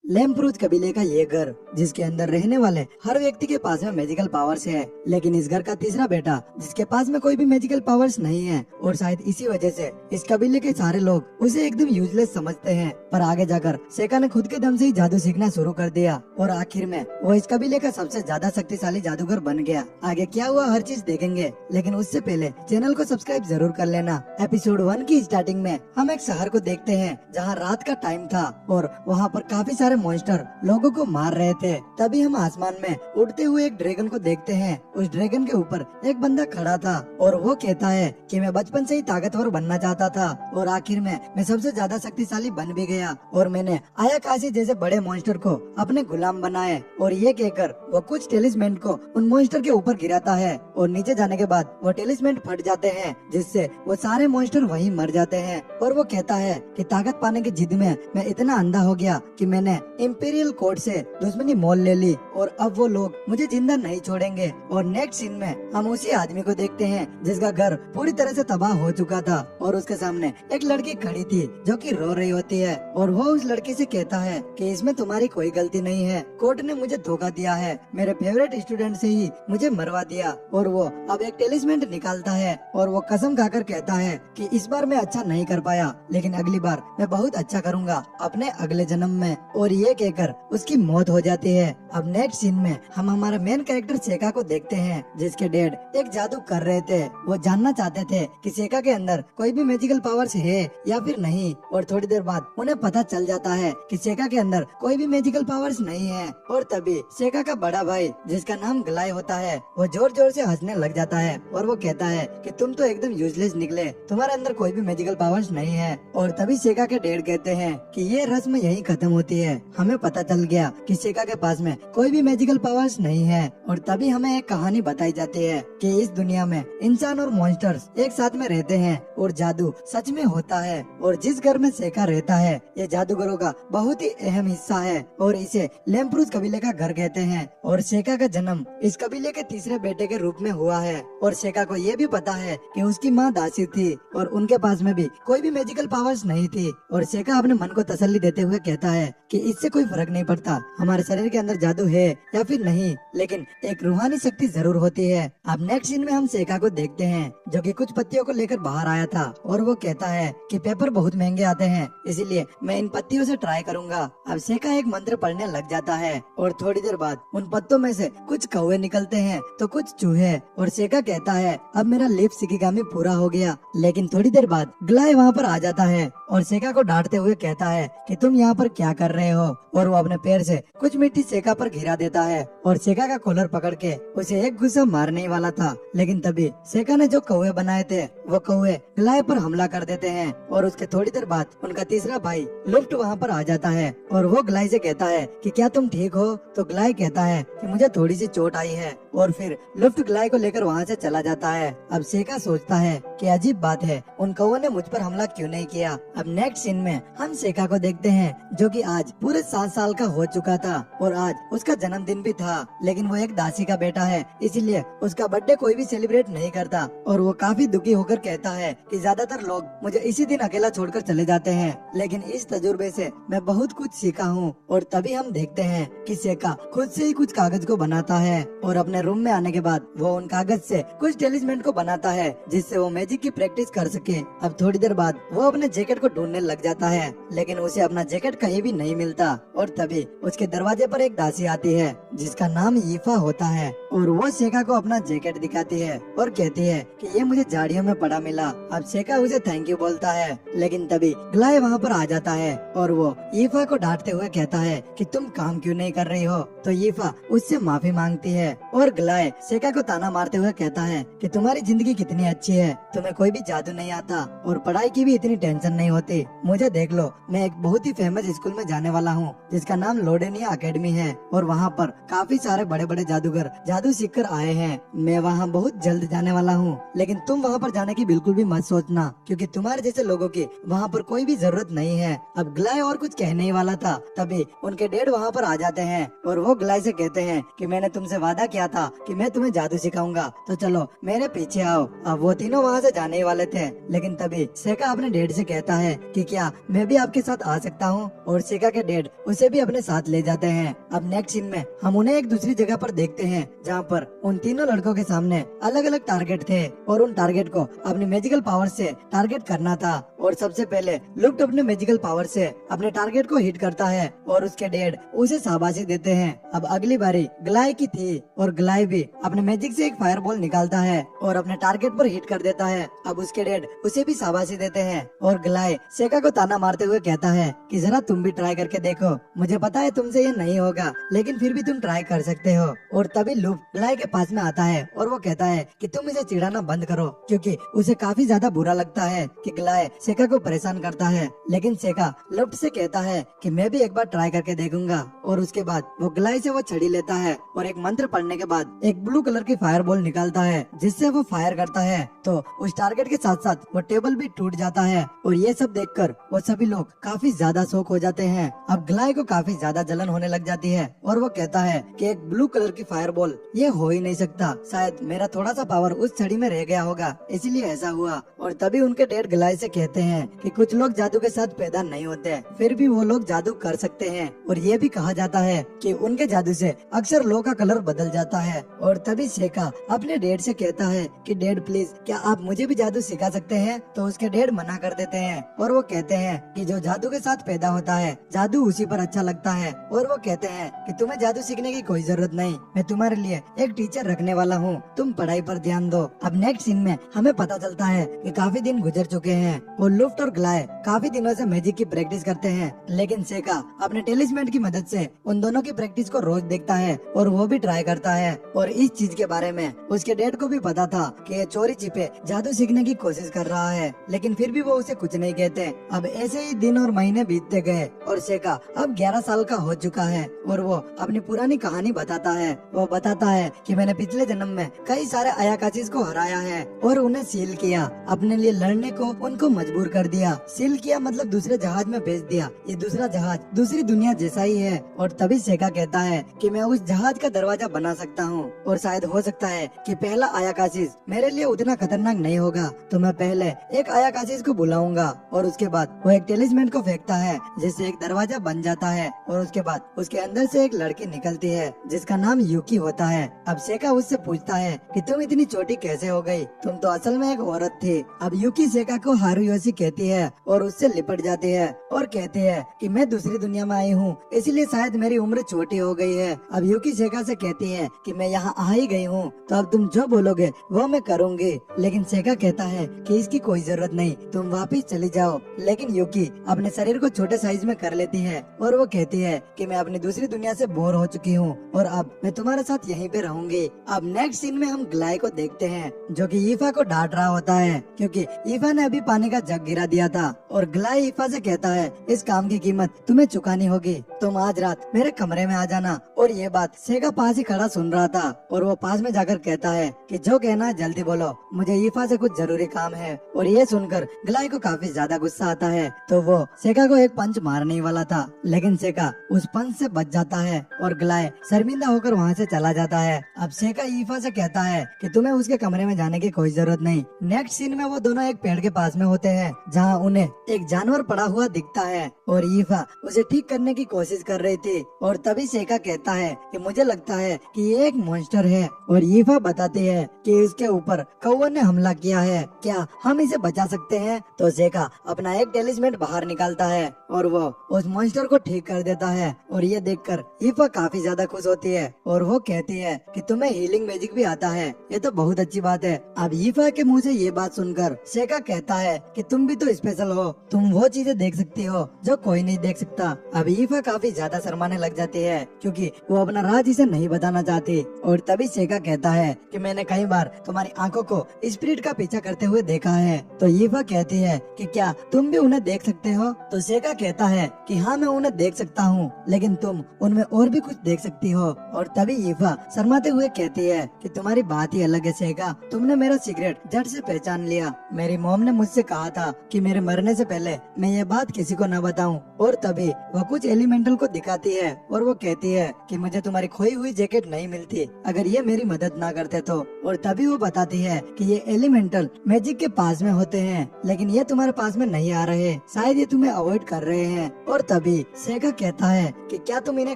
लैम्प्रूज कबीले का ये घर, जिसके अंदर रहने वाले हर व्यक्ति के पास में मैजिकल पावर्स है, लेकिन इस घर का तीसरा बेटा जिसके पास में कोई भी मैजिकल पावर्स नहीं है, और शायद इसी वजह से इस कबीले के सारे लोग उसे एकदम यूजलेस समझते हैं। पर आगे जाकर सेका ने खुद के दम से ही जादू सीखना शुरू कर दिया और आखिर में वो इस कबीले का सबसे ज्यादा शक्तिशाली जादूगर बन गया। आगे क्या हुआ हर चीज देखेंगे, लेकिन उससे पहले चैनल को सब्सक्राइब जरूर कर लेना। एपिसोड 1 की स्टार्टिंग में हम एक शहर को देखते हैं जहाँ रात का टाइम था और वहाँ पर काफी सारे मॉन्स्टर लोगों को मार रहे थे। तभी हम आसमान में उड़ते हुए एक ड्रैगन को देखते हैं। उस ड्रैगन के ऊपर एक बंदा खड़ा था और वो कहता है कि मैं बचपन से ही ताकतवर बनना चाहता था और आखिर में मैं सबसे ज्यादा शक्तिशाली बन भी गया और मैंने आयाकाशी जैसे बड़े मॉन्स्टर को अपने गुलाम बनाए। और ये कहकर वो कुछ टेलिस्मेंट को उन मॉन्स्टर के ऊपर गिराता है और नीचे जाने के बाद वो टेलिस्मेंट फट जाते हैं, जिससे वो सारे मॉन्स्टर वहीं मर जाते हैं। और वो कहता है कि ताकत पाने की जिद में मैं इतना अंधा हो गया कि मैंने इंपीरियल कोर्ट से दुश्मनी मोल ले ली और अब वो लोग मुझे जिंदा नहीं छोड़ेंगे। और नेक्स्ट सीन में हम उसी आदमी को देखते हैं जिसका घर पूरी तरह से तबाह हो चुका था और उसके सामने एक लड़की खड़ी थी जो कि रो रही होती है और वो उस लड़की से कहता है कि इसमें तुम्हारी कोई गलती नहीं है, कोर्ट ने मुझे धोखा दिया है, मेरे फेवरेट स्टूडेंट से ही मुझे मरवा दिया। और वो अब एक टेलिस्मेंट निकालता है और वो कसम खाकर कहता है कि इस बार मैं अच्छा नहीं कर पाया, लेकिन अगली बार मैं बहुत अच्छा करूंगा अपने अगले जन्म में। और ये कहकर उसकी मौत हो जाती है। अब नेक्स्ट सीन में हम हमारा मेन कैरेक्टर सेका को देखते हैं जिसके डैड एक जादू कर रहे थे। वो जानना चाहते थे कि सेका के अंदर कोई भी मैजिकल पावर्स है या फिर नहीं, और थोड़ी देर बाद उन्हें पता चल जाता है कि सेका के अंदर कोई भी मैजिकल पावर्स नहीं है। और तभी सेका का बड़ा भाई जिसका नाम ग्लाय होता है वो जोर जोर से हंसने लग जाता है और वो कहता है कि तुम तो एकदम यूजलेस निकले, तुम्हारे अंदर कोई भी मैजिकल पावर्स नहीं है। और तभी सेका के डैड कहते हैं कि ये रस्म यहीं खत्म होती है, हमें पता चल गया कि सेका के पास में कोई भी मैजिकल पावर्स नहीं है। और तभी हमें एक कहानी बताई जाती है कि इस दुनिया में इंसान और मॉन्स्टर्स एक साथ में रहते हैं और जादू सच में होता है। और जिस घर में सेका रहता है ये जादूगरों का बहुत ही अहम हिस्सा है और इसे लैम्प्रूज कबीले का घर कहते हैं। और सेका का जन्म इस कबीले के तीसरे बेटे के रूप में हुआ है और सेका को ये भी पता है कि उसकी माँ दासी थी और उनके पास में भी कोई भी मैजिकल पावर्स नहीं थी। और सेका अपने मन को तसल्ली देते हुए कहता है कि इससे कोई फर्क नहीं पड़ता हमारे शरीर के अंदर जादू है या फिर नहीं, लेकिन एक रूहानी शक्ति जरूर होती है। अब नेक्स्ट सीन में हम सेका को देखते हैं जो कि कुछ पत्तियों को लेकर बाहर आया था और वो कहता है कि पेपर बहुत महंगे आते हैं, इसीलिए मैं इन पत्तियों से ट्राई करूंगा। अब सेका एक मंत्र पढ़ने लग जाता है और थोड़ी देर बाद उन पत्तों में से कुछ कौवे निकलते हैं तो कुछ चूहे। और सेका कहता है अब मेरा लिप शिकिगामी पूरा हो गया। लेकिन थोड़ी देर बाद ग्लाय वहाँ पर आ जाता है और सेका को डांटते हुए कहता है कि तुम यहाँ पर क्या कर रहे हो, और वो अपने पैर से कुछ मिट्टी सेका पर गिरा देता है और सेका का कॉलर पकड़ के उसे एक गुस्सा मारने ही वाला था। लेकिन तभी सेका ने जो कौवे बनाए थे वो कौवे ग्लाय पर हमला कर देते हैं और उसके थोड़ी देर बाद उनका तीसरा भाई लुफ्ट वहाँ पर आ जाता है और वो ग्लाय से कहता है कि क्या तुम ठीक हो। तो ग्लाय कहता है कि मुझे थोड़ी सी चोट आई है और फिर लुफ्ट ग्लाय को लेकर वहाँ से चला जाता है। अब सेका सोचता है कि अजीब बात है, उन कौवों ने मुझ पर हमला क्यों नहीं किया। अब नेक्स्ट सीन में हम सेका को देखते हैं जो कि आज पूरे 7 साल का हो चुका था और आज उसका जन्मदिन भी था, लेकिन वो एक दासी का बेटा है इसीलिए उसका बर्थडे कोई भी सेलिब्रेट नहीं करता। और वो काफी दुखी होकर कहता है कि ज्यादातर लोग मुझे इसी दिन अकेला छोड़कर चले जाते हैं, लेकिन इस तजुर्बे से मैं बहुत कुछ सीखा हूँ। और तभी हम देखते हैं कि सेका खुद से ही कुछ कागज को बनाता है और अपने रूम में आने के बाद वो उन कागज से कुछ टेलिस्मेंट को बनाता है जिससे वो मैजिक की प्रैक्टिस कर सके। अब थोड़ी देर बाद वो अपने जैकेट को ढूंढने लग जाता है, लेकिन उसे अपना जैकेट कहीं भी नहीं मिलता। और तभी उसके दरवाजे पर एक दासी आती है जिसका नाम ईफा होता है और वो सेका को अपना जैकेट दिखाती है और कहती है कि ये मुझे झाड़ियों में पड़ा मिला। अब सेका उसे थैंक यू बोलता है, लेकिन तभी ग्लाय वहाँ पर आ जाता है और वो ईफा को डांटते हुए कहता है कि तुम काम क्यों नहीं कर रही हो। तो ईफा उससे माफी मांगती है और ग्लाय सेका को ताना मारते हुए कहता है कि तुम्हारी जिंदगी कितनी अच्छी है, तुम्हें कोई भी जादू नहीं आता और पढ़ाई की भी इतनी टेंशन नहीं होती। मुझे देख लो, मैं एक बहुत ही फेमस स्कूल में जाने वाला हूँ जिसका नाम लोडेनिया अकेडमी है और वहाँ पर काफी सारे बड़े बड़े जादूगर जादू सीख कर आए हैं। मैं वहाँ बहुत जल्द जाने वाला हूँ, लेकिन तुम वहाँ पर जाने की बिल्कुल भी मत सोचना, क्योंकि तुम्हारे जैसे लोगों की वहाँ पर कोई भी जरूरत नहीं है। अब ग्लाय और कुछ कहने ही वाला था, तभी उनके डैड वहाँ पर आ जाते हैं और वो ग्लाय से कहते हैं कि मैंने तुमसे वादा किया था कि मैं तुम्हें जादू सिखाऊंगा, तो चलो मेरे पीछे आओ। अब वो तीनों वहाँ से जाने ही वाले थे, लेकिन तभी सेका अपने डैड से कहता है कि क्या मैं भी आपके साथ आ सकता हूँ, और सेका के डैड उसे भी अपने साथ ले जाते हैं। अब नेक्स्ट सीन में हम उन्हें एक दूसरी जगह पर देखते हैं, जहाँ पर उन तीनों लड़कों के सामने अलग अलग टारगेट थे और उन टारगेट को अपनी मैजिकल पावर से टारगेट करना था। और सबसे पहले लुफ्ट अपने मैजिकल पावर से अपने टारगेट को हिट करता है और उसके डैड उसे शाबाशी देते हैं। अब अगली बारी ग्लाय की थी और ग्लाय भी अपने मैजिक से एक फायर बॉल निकालता है और अपने टारगेट पर हिट कर देता है। अब उसके डैड उसे भी शाबाशी देते हैं और ग्लाय सेका को ताना मारते हुए कहता है कि जरा तुम भी ट्राई करके देखो, मुझे पता है तुमसे ये नहीं होगा, लेकिन फिर भी तुम ट्राई कर सकते हो। और तभी लुफ्ट ग्लाय के पास में आता है और वो कहता है कि तुम इसे चिढ़ाना बंद करो, क्योंकि उसे काफी ज्यादा बुरा लगता है कि ग्लाय सेका को परेशान करता है। लेकिन सेका लुफ्ट से कहता है कि मैं भी एक बार ट्राई करके देखूंगा, और उसके बाद वो ग्लाय से वो छड़ी लेता है और एक मंत्र पढ़ने के बाद एक ब्लू कलर की फायर बॉल निकालता है, जिससे वो फायर करता है तो उस टारगेट के साथ साथ वो टेबल भी टूट जाता है। और ये सब देखकर वो सभी लोग काफी ज्यादा शॉक हो जाते हैं। अब ग्लाय को काफी ज्यादा जलन होने लग जाती है और वो कहता है कि एक ब्लू कलर की फायर बॉल ये हो ही नहीं सकता, शायद मेरा थोड़ा सा पावर उस छड़ी में रह गया होगा, इसीलिए ऐसा हुआ। और तभी उनके डैड ग्लाय से कहते हैं कि कुछ लोग जादू के साथ पैदा नहीं होते, फिर भी वो लोग जादू कर सकते हैं, और ये भी कहा जाता है कि उनके जादू से अक्सर लोगों का कलर बदल जाता है। और तभी सेका अपने डैड से कहता है कि डैड प्लीज क्या आप मुझे भी जादू सिखा सकते हैं, तो उसके डैड मना कर देते हैं और वो कहते हैं कि जो जादू के साथ पैदा होता है जादू उसी पर अच्छा लगता है, और वो कहते हैं कि तुम्हें जादू सीखने की कोई जरूरत नहीं, मैं तुम्हारे लिए एक टीचर रखने वाला हूँ, तुम पढ़ाई पर ध्यान दो। अब नेक्स्ट सीन में हमें पता चलता है कि काफी दिन गुजर चुके हैं और लुफ्ट और ग्लाय काफी दिनों से मैजिक की प्रैक्टिस करते हैं, लेकिन सेका अपने टेलिस्मेंट की मदद से उन दोनों की प्रैक्टिस को रोज देखता है और वो भी ट्राई करता है। और इस चीज के बारे में उसके डैड को भी पता था कि ये चोरी छिपे जादू सीखने की कोशिश कर रहा है, लेकिन फिर भी वो उसे कुछ नहीं कहते। अब ऐसे ही दिन और महीने बीतते गए और सेका अब 11 साल का हो चुका है और वो अपनी पुरानी कहानी बताता है। वो बताता है कि मैंने पिछले जन्म में कई सारे अयाकाशीस को हराया है और उन्हें सील किया, अपने लिए लड़ने को उनको मजबूर कर दिया। सील किया मतलब दूसरे जहाज में भेज दिया, ये दूसरा जहाज दूसरी दुनिया जैसा ही है। और तभी सेका कहता है कि मैं उस जहाज का दरवाजा बना सकता हूँ, और शायद हो सकता है कि पहला अयाकाशीस मेरे लिए उतना खतरनाक नहीं होगा, तो मैं पहले एक अयाकाशीस को बुलाऊंगा और उसके बाद वो एक टेलिस्मेंट को फेंकता है, जिससे एक दरवाजा बन जाता है और उसके बाद उसके अंदर से एक लड़की निकलती है जिसका नाम यूकी होता है। अब सेका उससे पूछता है कि तुम इतनी छोटी कैसे हो गई, तुम तो असल में एक औरत थी। अब यूकी सेका को हारुयोशी कहती है और उससे लिपट जाती है और कहती है कि मैं दूसरी दुनिया में आई हूँ, इसलिए शायद मेरी उम्र छोटी हो गई है। अब यूकी सेका से कहती है कि मैं यहाँ आ ही गई हूँ, तो अब तुम जो बोलोगे वो मैं करूँगी। लेकिन सेका कहता है कि इसकी कोई जरूरत नहीं, तुम वापिस चली जाओ। लेकिन यूकी अपने शरीर को छोटे साइज में कर लेती है और वो कहती है कि मैं अपनी दूसरी दुनिया से बोर हो चुकी हूँ और अब मैं तुम्हारे साथ यहीं पे रहूंगी। अब नेक्स्ट सीन में हम ग्लाय को देखते हैं जो कि ईफा को डांट रहा होता है, क्योंकि ईफा ने अभी पानी का जग गिरा दिया था। और ग्लाय ईफा से कहता है इस काम की कीमत तुम्हें चुकानी होगी, तुम आज रात मेरे कमरे में आ जाना। और ये बात सेका पास ही खड़ा सुन रहा था और वो पास में जाकर कहता है कि जो कहना है जल्दी बोलो, मुझे ईफा से कुछ जरूरी काम है। और ये सुनकर ग्लाय को काफी ज्यादा गुस्सा आता है, तो वो सेका को एक पंच मारने ही वाला था, लेकिन सेका उस पंच से बच जाता है और ग्लाय शर्मिंदा होकर वहाँ से चला जाता है। अब सेका ईफा से कहता है कि तुम्हें उसके कमरे में जाने की कोई जरूरत नहीं। नेक्स्ट सीन में वो दोनों एक पेड़ के पास में होते हैं जहाँ उन्हें एक जानवर पड़ा हुआ दिखता है और ईफा उसे ठीक करने की कोशिश कर रही थी। और तभी सेका कहता है कि मुझे लगता है कि ये एक मॉन्स्टर है, और ईफा बताती है कि इसके ऊपर कौवा ने हमला किया है, क्या हम इसे बचा सकते हैं। तो सेका अपना एक टेलिस्मेंट बाहर निकालता है और वो उस मॉन्स्टर को ठीक कर देता है। और ये देखकर ईफा काफी ज्यादा खुश होती है और वो कहती है कि तुम्हें हीलिंग मैजिक भी आता है, ये तो बहुत अच्छी बात है। अब ईफा के मुंह से ये बात सुनकर सेका कहता है कि तुम भी तो स्पेशल हो, तुम वो चीजें देख सकती हो जो कोई नहीं देख सकता। अब ईफा काफी ज्यादा शर्माने लग जाती है, क्योंकि वो अपना राज इसे नहीं बताना चाहती। और तभी सेका कहता है कि मैंने कई बार तुम्हारी आंखों को स्पिरिट का पीछा करते हुए देखा है। तो यीफा कहती है कि क्या तुम भी उन्हें देख सकते हो? तो सेका कहता है कि हाँ, मैं उन्हें देख सकता हूँ, लेकिन तुम उनमें और भी कुछ देख सकती हो। और तभी यीफा शर्माते हुए कहती है कि तुम्हारी बात ही अलग है सेका, तुमने मेरा सीक्रेट झट से पहचान लिया। मेरी मॉम ने मुझसे कहा था कि मेरे मरने से पहले मैं ये बात किसी को न बताऊं। और तभी वह कुछ एलिमेंटल को दिखाती है और वो कहती है कि मुझे तुम्हारी खोई हुई जैकेट नहीं मिलती अगर ये मेरी मदद ना करते तो। और तभी वो बताती है कि ये एलिमेंटल मैजिक के पास में होते हैं, लेकिन ये तुम्हारे पास में नहीं आ रहे, शायद ये तुम्हें अवॉइड कर रहे हैं। और तभी सेगा कहता है कि क्या तुम इन्हें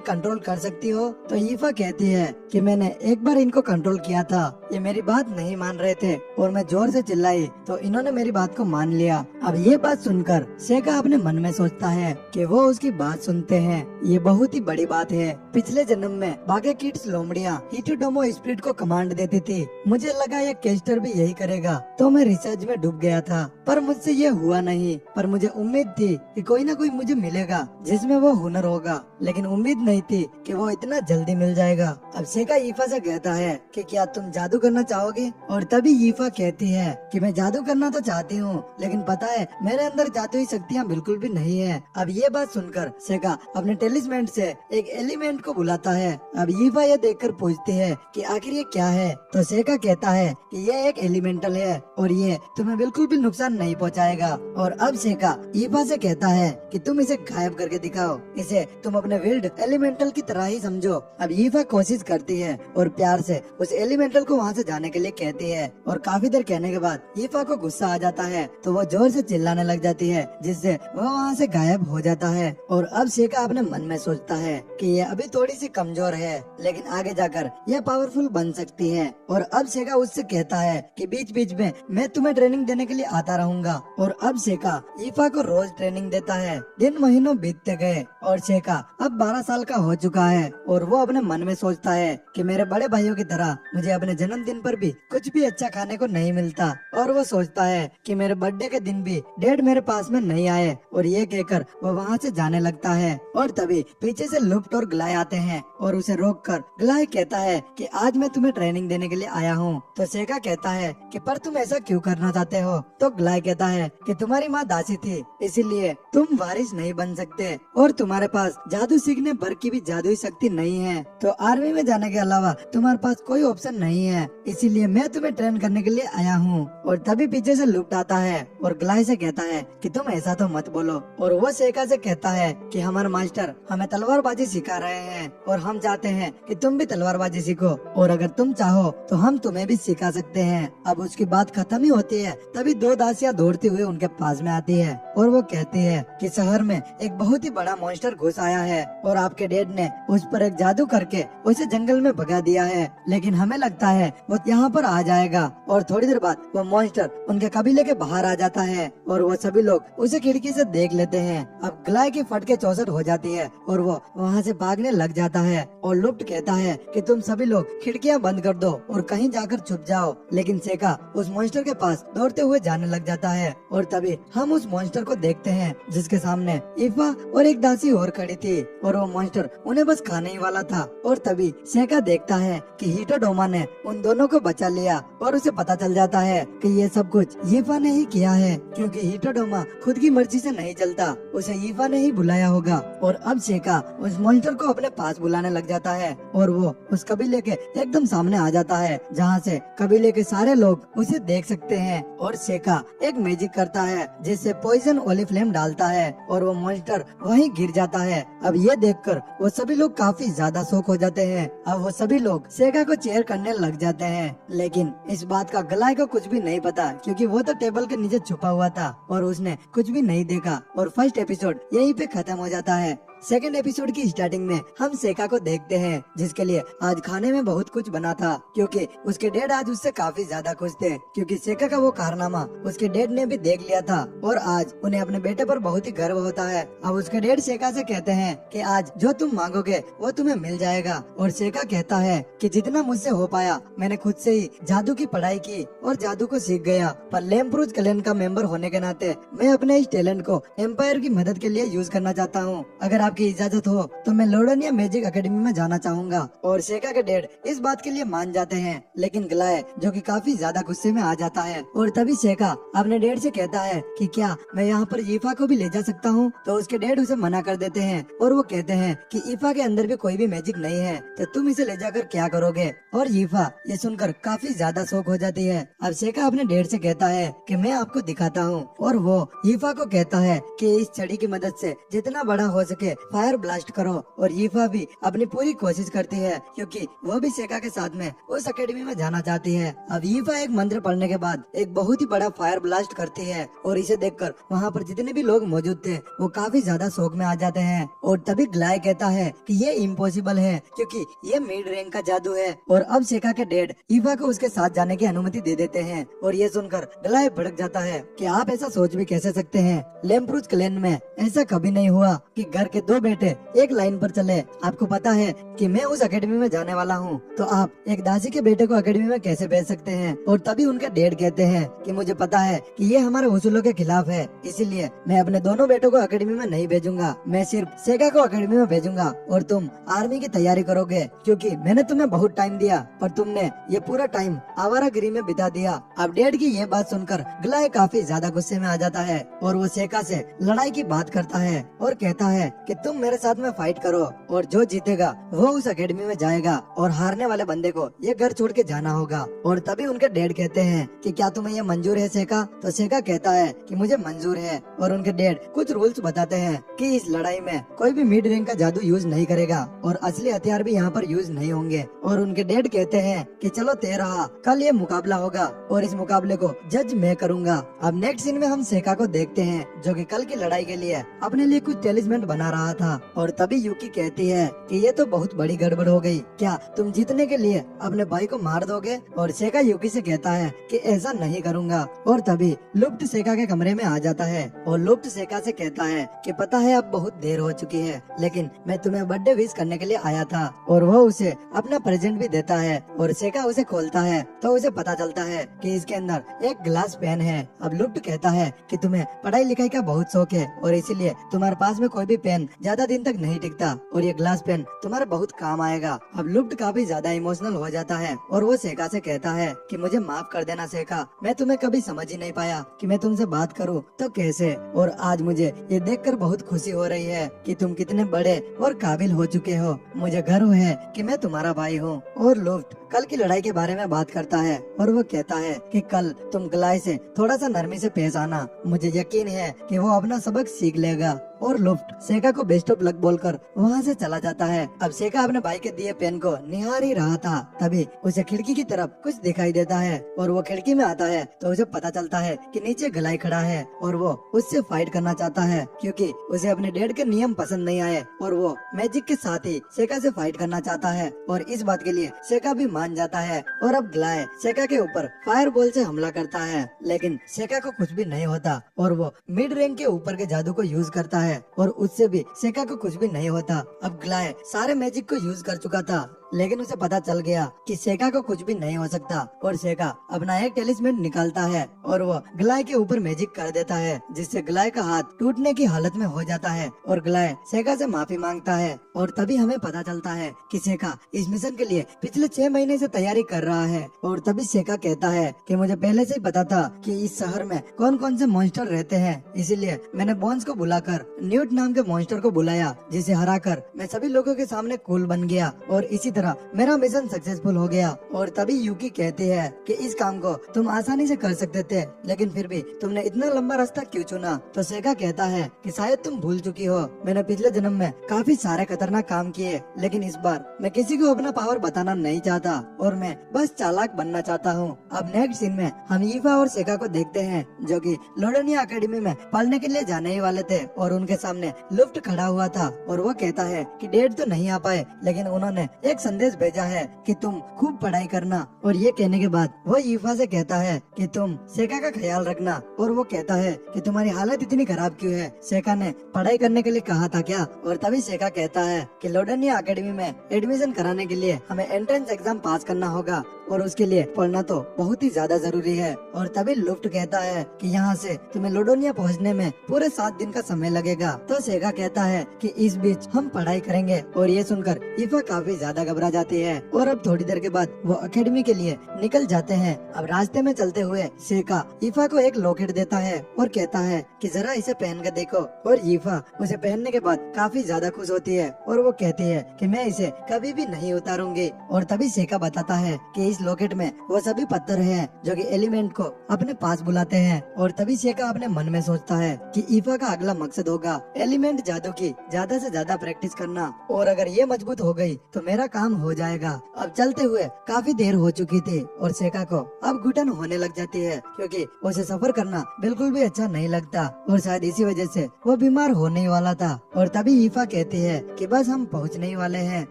कंट्रोल कर सकती हो? तो यीफा कहती है कि मैंने एक बार इनको कंट्रोल किया था, ये मेरी बात नहीं मान रहे थे और मैं जोर से चिल्लाई तो इन्होंने मेरी बात को मान लिया। अब ये बात सुनकर सेगा अपने मन में सोचता है कि वो उसकी बात सुनते हैं, ये बहुत ही बड़ी बात है। पिछले जन्म में बागे किड्स लोमड़ियाँ हिटोडोमो स्पिरिट को कमांड देती थी, मुझे लगा ये केस्टर भी यही करेगा, तो मैं रिसर्च में डूब गया था, पर मुझसे ये हुआ नहीं। पर मुझे उम्मीद थी कि कोई ना कोई मुझे मिलेगा जिसमें वो हुनर होगा, लेकिन उम्मीद नहीं थी कि वो इतना जल्दी मिल जाएगा। अब सेगा यीफा से कहता है कि क्या तुम जादू करना चाहोगे? और तभी यीफा कहती है कि मैं जादू करना तो चाहती हूँ, लेकिन पता है मेरे अंदर जादुई शक्तियाँ बिल्कुल भी नहीं है। अब ये बात सुनकर सेगा अपने टेलिस्मेंट से एक एलिमेंट को बुलाता है। अब यीफा ये देखकर पूछती है कि आखिर ये क्या है? तो सेगा कहता है कि ये एक एलिमेंटल है और ये तुम्हें बिल्कुल भी नुकसान नहीं पहुंचाएगा। और अब सेगा यीफा से कहता है कि तुम इसे गायब करके दिखाओ, इसे तुम अपने विल्ड एलिमेंटल की तरह ही समझो। अब यीफा कोशिश करती है और प्यार से उस एलिमेंटल को वहाँ से जाने के लिए कहती है। और काफी देर कहने के बाद यीफा को गुस्सा आ जाता है तो वो जोर से चिल्लाने लग जाती है, जिससे वो वहाँ से गायब हो जाता है। और अब सेगा अपने मन में सोचता है कि ये अभी थोड़ी सी कमजोर है, लेकिन आगे जाकर यह पावरफुल बन सकती है। और अब सेगा उससे कहता है कि बीच बीच में मैं तुम्हें ट्रेनिंग देने के लिए आता रहूंगा। और अब सेगा यीफा को रोज ट्रेनिंग देता है। दिन महीनों बीतते गए और सेगा अब 12 साल का हो चुका है और वो अपने मन में सोचता है कि मेरे बड़े भाइयों की तरह मुझे अपने जन्मदिन पर भी कुछ भी अच्छा खाने को नहीं मिलता। और वो सोचता है कि मेरे बर्थडे के दिन भी डैड मेरे पास में नहीं आए। और ये कहकर वो वहाँ से जाने लगता है। और तभी पीछे से लुप्ट और ग्लाय आते हैं और उसे रोककर ग्लाय कहता है कि आज मैं तुम्हें ट्रेनिंग देने के लिए आया हूँ। तो सेगा कहता है कि पर तुम ऐसा क्यों करना चाहते हो? तो ग्लाय कहता है कि तुम्हारी माँ दासी थी, इसीलिए तुम वारिस नहीं बन सकते और तुम्हारे पास जादू सीखने भर की भी जादुई शक्ति नहीं है, तो आर्मी में जाने के अलावा तुम्हारे पास कोई ऑप्शन नहीं है, इसीलिए मैं तुम्हें ट्रेन करने के लिए आया हूँ। और तभी पीछे से लुप्ट आता है और ग्लाय से कहता है कि तुम ऐसा तो मत बोलो। और वो सेगा से कहता है कि हमारे मास्टर हमें तलवारबाजी सिखा रहे हैं और हम चाहते हैं कि तुम भी तलवारबाजी सीखो, और अगर तुम चाहो तो हम तुम्हें भी सिखा सकते हैं। अब उसकी बात खत्म ही होती है तभी दो दासियां दौड़ती हुई उनके पास में आती है और वो कहती है कि शहर में एक बहुत ही बड़ा मॉन्स्टर घुस आया है और आपके डैड ने उस पर एक जादू करके उसे जंगल में भगा दिया है, लेकिन हमें लगता है वो यहाँ पर आ जाएगा। और थोड़ी देर बाद वो मॉन्स्टर उनके कबीले के बाहर आ जाता है और वो सभी लोग उसे खिड़की से देख लेते हैं। अब ग्लाय की फटके चौसठ हो जाती है और वो वहाँ से भागने लग जाता है। और लुप्ट कहता है कि तुम सभी लोग खिड़कियाँ बंद कर दो और कहीं जाकर छुप जाओ, लेकिन सेगा उस मॉन्स्टर के पास दौड़ते हुए जाने लग जाता है। और तभी हम उस मॉन्स्टर को देखते हैं जिसके सामने ईफा और एक दासी और खड़ी थी और वो मॉन्स्टर उन्हें बस खाने ही वाला था। और तभी सेगा देखता है कि हिटोडोमा ने उन दोनों को बचा लिया और उसे पता चल जाता है कि ये सब कुछ यीफा ने ही किया है, क्योंकि हिटोडोमा खुद की मर्जी से नहीं चलता, उसे यीफा ने ही बुलाया होगा। और अब सेगा उस मॉन्स्टर को अपने पास बुलाने लग जाता है और वो उस कबीले के एकदम सामने आ जाता है, जहाँ से कबीले के सारे लोग उसे देख सकते हैं। और सेगा एक मैजिक करता है जिससे पॉइजन ओलिफ्लेम डालता है और वो मॉन्स्टर वहीं गिर जाता है। अब ये देखकर वो सभी लोग काफी ज्यादा शॉक हो जाते हैं। अब वो सभी लोग सेगा को चेयर करने लग जाते हैं, लेकिन इस बात का ग्लाय को कुछ भी नहीं पता, क्योंकि वो तो टेबल के नीचे छुपा हुआ था और उसने कुछ भी नहीं देखा। और फर्स्ट एपिसोड यहीं पे खत्म हो जाता है। सेकंड एपिसोड की स्टार्टिंग में हम सेका को देखते हैं, जिसके लिए आज खाने में बहुत कुछ बना था, क्योंकि उसके डैड आज उससे काफी ज्यादा खुश थे, क्योंकि सेका का वो कारनामा उसके डैड ने भी देख लिया था और आज उन्हें अपने बेटे पर बहुत ही गर्व होता है। अब उसके डैड सेका से कहते हैं कि आज जो तुम मांगोगे वो तुम्हें मिल जाएगा। और सेका कहता है कि जितना मुझसे हो पाया मैंने खुद से ही जादू की पढ़ाई की और जादू को सीख गया, पर लेम्प्रूज क्लैन का मेंबर होने के नाते मैं अपने इस टैलेंट को एम्पायर की मदद के लिए यूज करना चाहता हूँ। अगर आपकी इजाजत हो तो मैं लोडनिया मैजिक एकेडमी में जाना चाहूँगा। और सेका के डैड इस बात के लिए मान जाते हैं, लेकिन ग्लाय जो कि काफी ज्यादा गुस्से में आ जाता है। और तभी सेका अपने डैड से कहता है कि क्या मैं यहाँ पर ईफा को भी ले जा सकता हूँ। तो उसके डैड उसे मना कर देते हैं और वो कहते हैं कि ईफा के अंदर भी कोई भी मैजिक नहीं है, तो तुम इसे ले जाकर क्या करोगे। और ईफा ये सुनकर काफी ज्यादा शौक हो जाती है। अब सेका अपने डैड से कहता है कि मैं आपको दिखाता हूँ, और वो ईफा को कहता है कि इस छड़ी की मदद से जितना बड़ा हो सके फायर ब्लास्ट करो। और ईफा भी अपनी पूरी कोशिश करती है, क्योंकि वो भी सेका के साथ में उस एकेडमी में जाना चाहती है। अब ईफा एक मंत्र पढ़ने के बाद एक बहुत ही बड़ा फायर ब्लास्ट करती है, और इसे देखकर वहाँ पर जितने भी लोग मौजूद थे वो काफी ज्यादा शौक में आ जाते हैं। और तभी ग्लाय कहता है कि ये इम्पॉसिबल है, क्योंकि ये मिड रैंक का जादू है। और अब सेका के डैड ईफा को उसके साथ जाने की अनुमति दे देते हैं। और ये सुनकर ग्लाय भड़क जाता है कि आप ऐसा सोच भी कैसे सकते हैं। लैम्प्रूज क्लैन में ऐसा कभी नहीं हुआ कि घर के दो बेटे एक लाइन पर चले। आपको पता है कि मैं उस एकेडमी में जाने वाला हूँ, तो आप एक दासी के बेटे को एकेडमी में कैसे भेज सकते हैं। और तभी उनके डैड कहते हैं कि मुझे पता है कि ये हमारे उसूलों के खिलाफ है, इसीलिए मैं अपने दोनों बेटों को एकेडमी में नहीं भेजूंगा। मैं सिर्फ सेगा को एकेडमी में भेजूंगा और तुम आर्मी की तैयारी करोगे, क्योंकि मैंने तुम्हें बहुत टाइम दिया पर तुमने ये पूरा टाइम आवारागिरी में बिता दिया। अब डैड की ये बात सुनकर ग्लाय काफी ज्यादा गुस्से में आ जाता है, और वो सेका से लड़ाई की बात करता है और कहता है कि तुम मेरे साथ में फाइट करो, और जो जीतेगा वो उस एकेडमी में जाएगा, और हारने वाले बंदे को ये घर छोड़ के जाना होगा। और तभी उनके डैड कहते हैं कि क्या तुम्हें ये मंजूर है सेका। तो सेका कहता है कि मुझे मंजूर है। और उनके डैड कुछ रूल्स बताते हैं कि इस लड़ाई में कोई भी मिड रैंक का जादू यूज नहीं करेगा, और असली हथियार भी यहाँ पर यूज नहीं होंगे। और उनके डैड कहते हैं कि चलो तय रहा, कल ये मुकाबला होगा और इस मुकाबले को जज मैं करूंगा। अब नेक्स्ट सीन में हम सेका को देखते हैं, जो कि कल की लड़ाई के लिए अपने लिए कुछ टेलिस्मेंट बना रहा था। और तभी यूकी कहती है कि ये तो बहुत बड़ी गड़बड़ हो गई, क्या तुम जीतने के लिए अपने भाई को मार दोगे। और सेका यूकी से कहता है कि ऐसा नहीं करूंगा। और तभी लुप्त सेका के कमरे में आ जाता है, और लुप्त सेका से कहता है कि पता है अब बहुत देर हो चुकी है, लेकिन मैं तुम्हें बर्थडे विश करने के लिए आया था। और वो उसे अपना प्रेजेंट भी देता है, और सेका उसे खोलता है तो उसे पता चलता है कि इसके अंदर एक ग्लास पेन है। अब लुप्त कहता है कि तुम्हें पढ़ाई लिखाई का बहुत शौक है, और इसीलिए तुम्हारे पास में कोई भी पेन ज्यादा दिन तक नहीं टिकता, और ये ग्लास पेन तुम्हारे बहुत काम आएगा। अब लुप्त काफी ज्यादा इमोशनल हो जाता है, और वो सेका से कहता है कि मुझे माफ कर देना सेका, मैं तुम्हें कभी समझ ही नहीं पाया कि मैं तुमसे बात करूं तो कैसे। और आज मुझे ये देखकर बहुत खुशी हो रही है कि तुम कितने बड़े और काबिल हो चुके हो। मुझे गर्व है कि मैं तुम्हारा भाई हूँ। और लुप्त कल की लड़ाई के बारे में बात करता है, और वो कहता है कि कल तुम ग्लाय से थोड़ा सा नरमी से पेश आना, मुझे यकीन है कि वो अपना सबक सीख लेगा। और लुफ्ट सेका को बेस्ट ऑफ लक बोलकर वहाँ से चला जाता है। अब सेका अपने भाई के दिए पेन को निहार ही रहा था, तभी उसे खिड़की की तरफ कुछ दिखाई देता है, और वो खिड़की में आता है तो उसे पता चलता है कि नीचे ग्लाय खड़ा है, और वो उससे फाइट करना चाहता है, क्योंकि उसे अपने डैड के नियम पसंद नहीं आए, और वो मैजिक के साथ ही सेका से फाइट करना चाहता है। और इस बात के लिए सेका भी मान जाता है, और अब ग्लाय सेका के ऊपर फायर बॉल से हमला करता है, लेकिन सेका को कुछ भी नहीं होता, और वो मिड रैंक के ऊपर के जादू को यूज करता है, और उससे भी सेका को कुछ भी नहीं होता। अब ग्लाय सारे मैजिक को यूज कर चुका था, लेकिन उसे पता चल गया कि सेका को कुछ भी नहीं हो सकता, और सेका अपना एक टेलिस्मेंट निकालता है और वो ग्लाय के ऊपर मैजिक कर देता है, जिससे ग्लाय का हाथ टूटने की हालत में हो जाता है, और ग्लाय सेका से माफी मांगता है। और तभी हमें पता चलता है कि सेका इस मिशन के लिए पिछले 6 महीने से तैयारी कर रहा है। और तभी सेका कहता है कि मुझे पहले से ही पता था कि इस शहर में कौन कौन से मॉन्स्टर रहते हैं, इसीलिए मैंने बॉन्स को बुलाकर न्यूट नाम के मॉन्स्टर को बुलाया, जिसे हराकर मैं सभी लोगों के सामने कूल बन गया, और इसी तरह मेरा मिशन सक्सेसफुल हो गया। और तभी यूकी कहती है कि इस काम को तुम आसानी से कर सकते थे, लेकिन फिर भी तुमने इतना लंबा रास्ता क्यों चुना। तो सेका कहता है कि शायद तुम भूल चुकी हो, मैंने पिछले जन्म में काफी सारे खतरनाक काम किए, लेकिन इस बार मैं किसी को अपना पावर बताना नहीं चाहता, और मैं बस चालाक बनना चाहता हूँ। अब नेक्स्ट सीन में हम ईफा और सेका को देखते हैं, जो कि लोडनिया एकेडमी में पढ़ने के लिए जाने ही वाले थे, और उनके सामने लुफ्ट खड़ा हुआ था, और वो कहता है कि डैड तो नहीं आ पाए, लेकिन उन्होंने एक संदेश भेजा है कि तुम खूब पढ़ाई करना। और ये कहने के बाद वो ईफा से कहता है कि तुम सेका का ख्याल रखना, और वो कहता है कि तुम्हारी हालत इतनी खराब क्यों है, सेका ने पढ़ाई करने के लिए कहा था क्या। और तभी सेका कहता है कि लोडनिया एकेडमी में एडमिशन कराने के लिए हमें एंट्रेंस एग्जाम पास करना होगा, और उसके लिए पढ़ना तो बहुत ही ज्यादा जरूरी है। और तभी लुफ्ट कहता है कि यहाँ से तुम्हें लोडोनिया पहुँचने में पूरे 7 दिन का समय लगेगा। तो सेगा कहता है कि इस बीच हम पढ़ाई करेंगे। और ये सुनकर ईफा काफी ज्यादा घबरा जाती है और अब थोड़ी देर के बाद वो अकेडमी के लिए निकल जाते हैं। अब रास्ते में चलते हुए सेगा ईफा को एक लॉकेट देता है और कहता है कि जरा इसे पहन कर देखो। और ईफा उसे पहनने के बाद काफी ज्यादा खुश होती है और वो कहती है कि मैं इसे कभी भी नहीं उतारूंगी। और तभी सेगा बताता है कि इस लॉकेट में वो सभी पत्थर हैं जो कि एलिमेंट को अपने पास बुलाते हैं। और तभी सेगा अपने मन में सोचता है कि ईफा का अगला मकसद होगा एलिमेंट जादू की ज्यादा से ज्यादा प्रैक्टिस करना, और अगर ये मजबूत हो गई तो मेरा काम हो जाएगा। अब चलते हुए काफी देर हो चुकी थी और सेगा को अब घुटन होने लग जाती है क्योंकि उसे सफर करना बिल्कुल भी अच्छा नहीं लगता और शायद इसी वजह से वो बीमार होने वाला था। और तभी ईफा कहती है कि बस हम पहुंचने ही वाले हैं।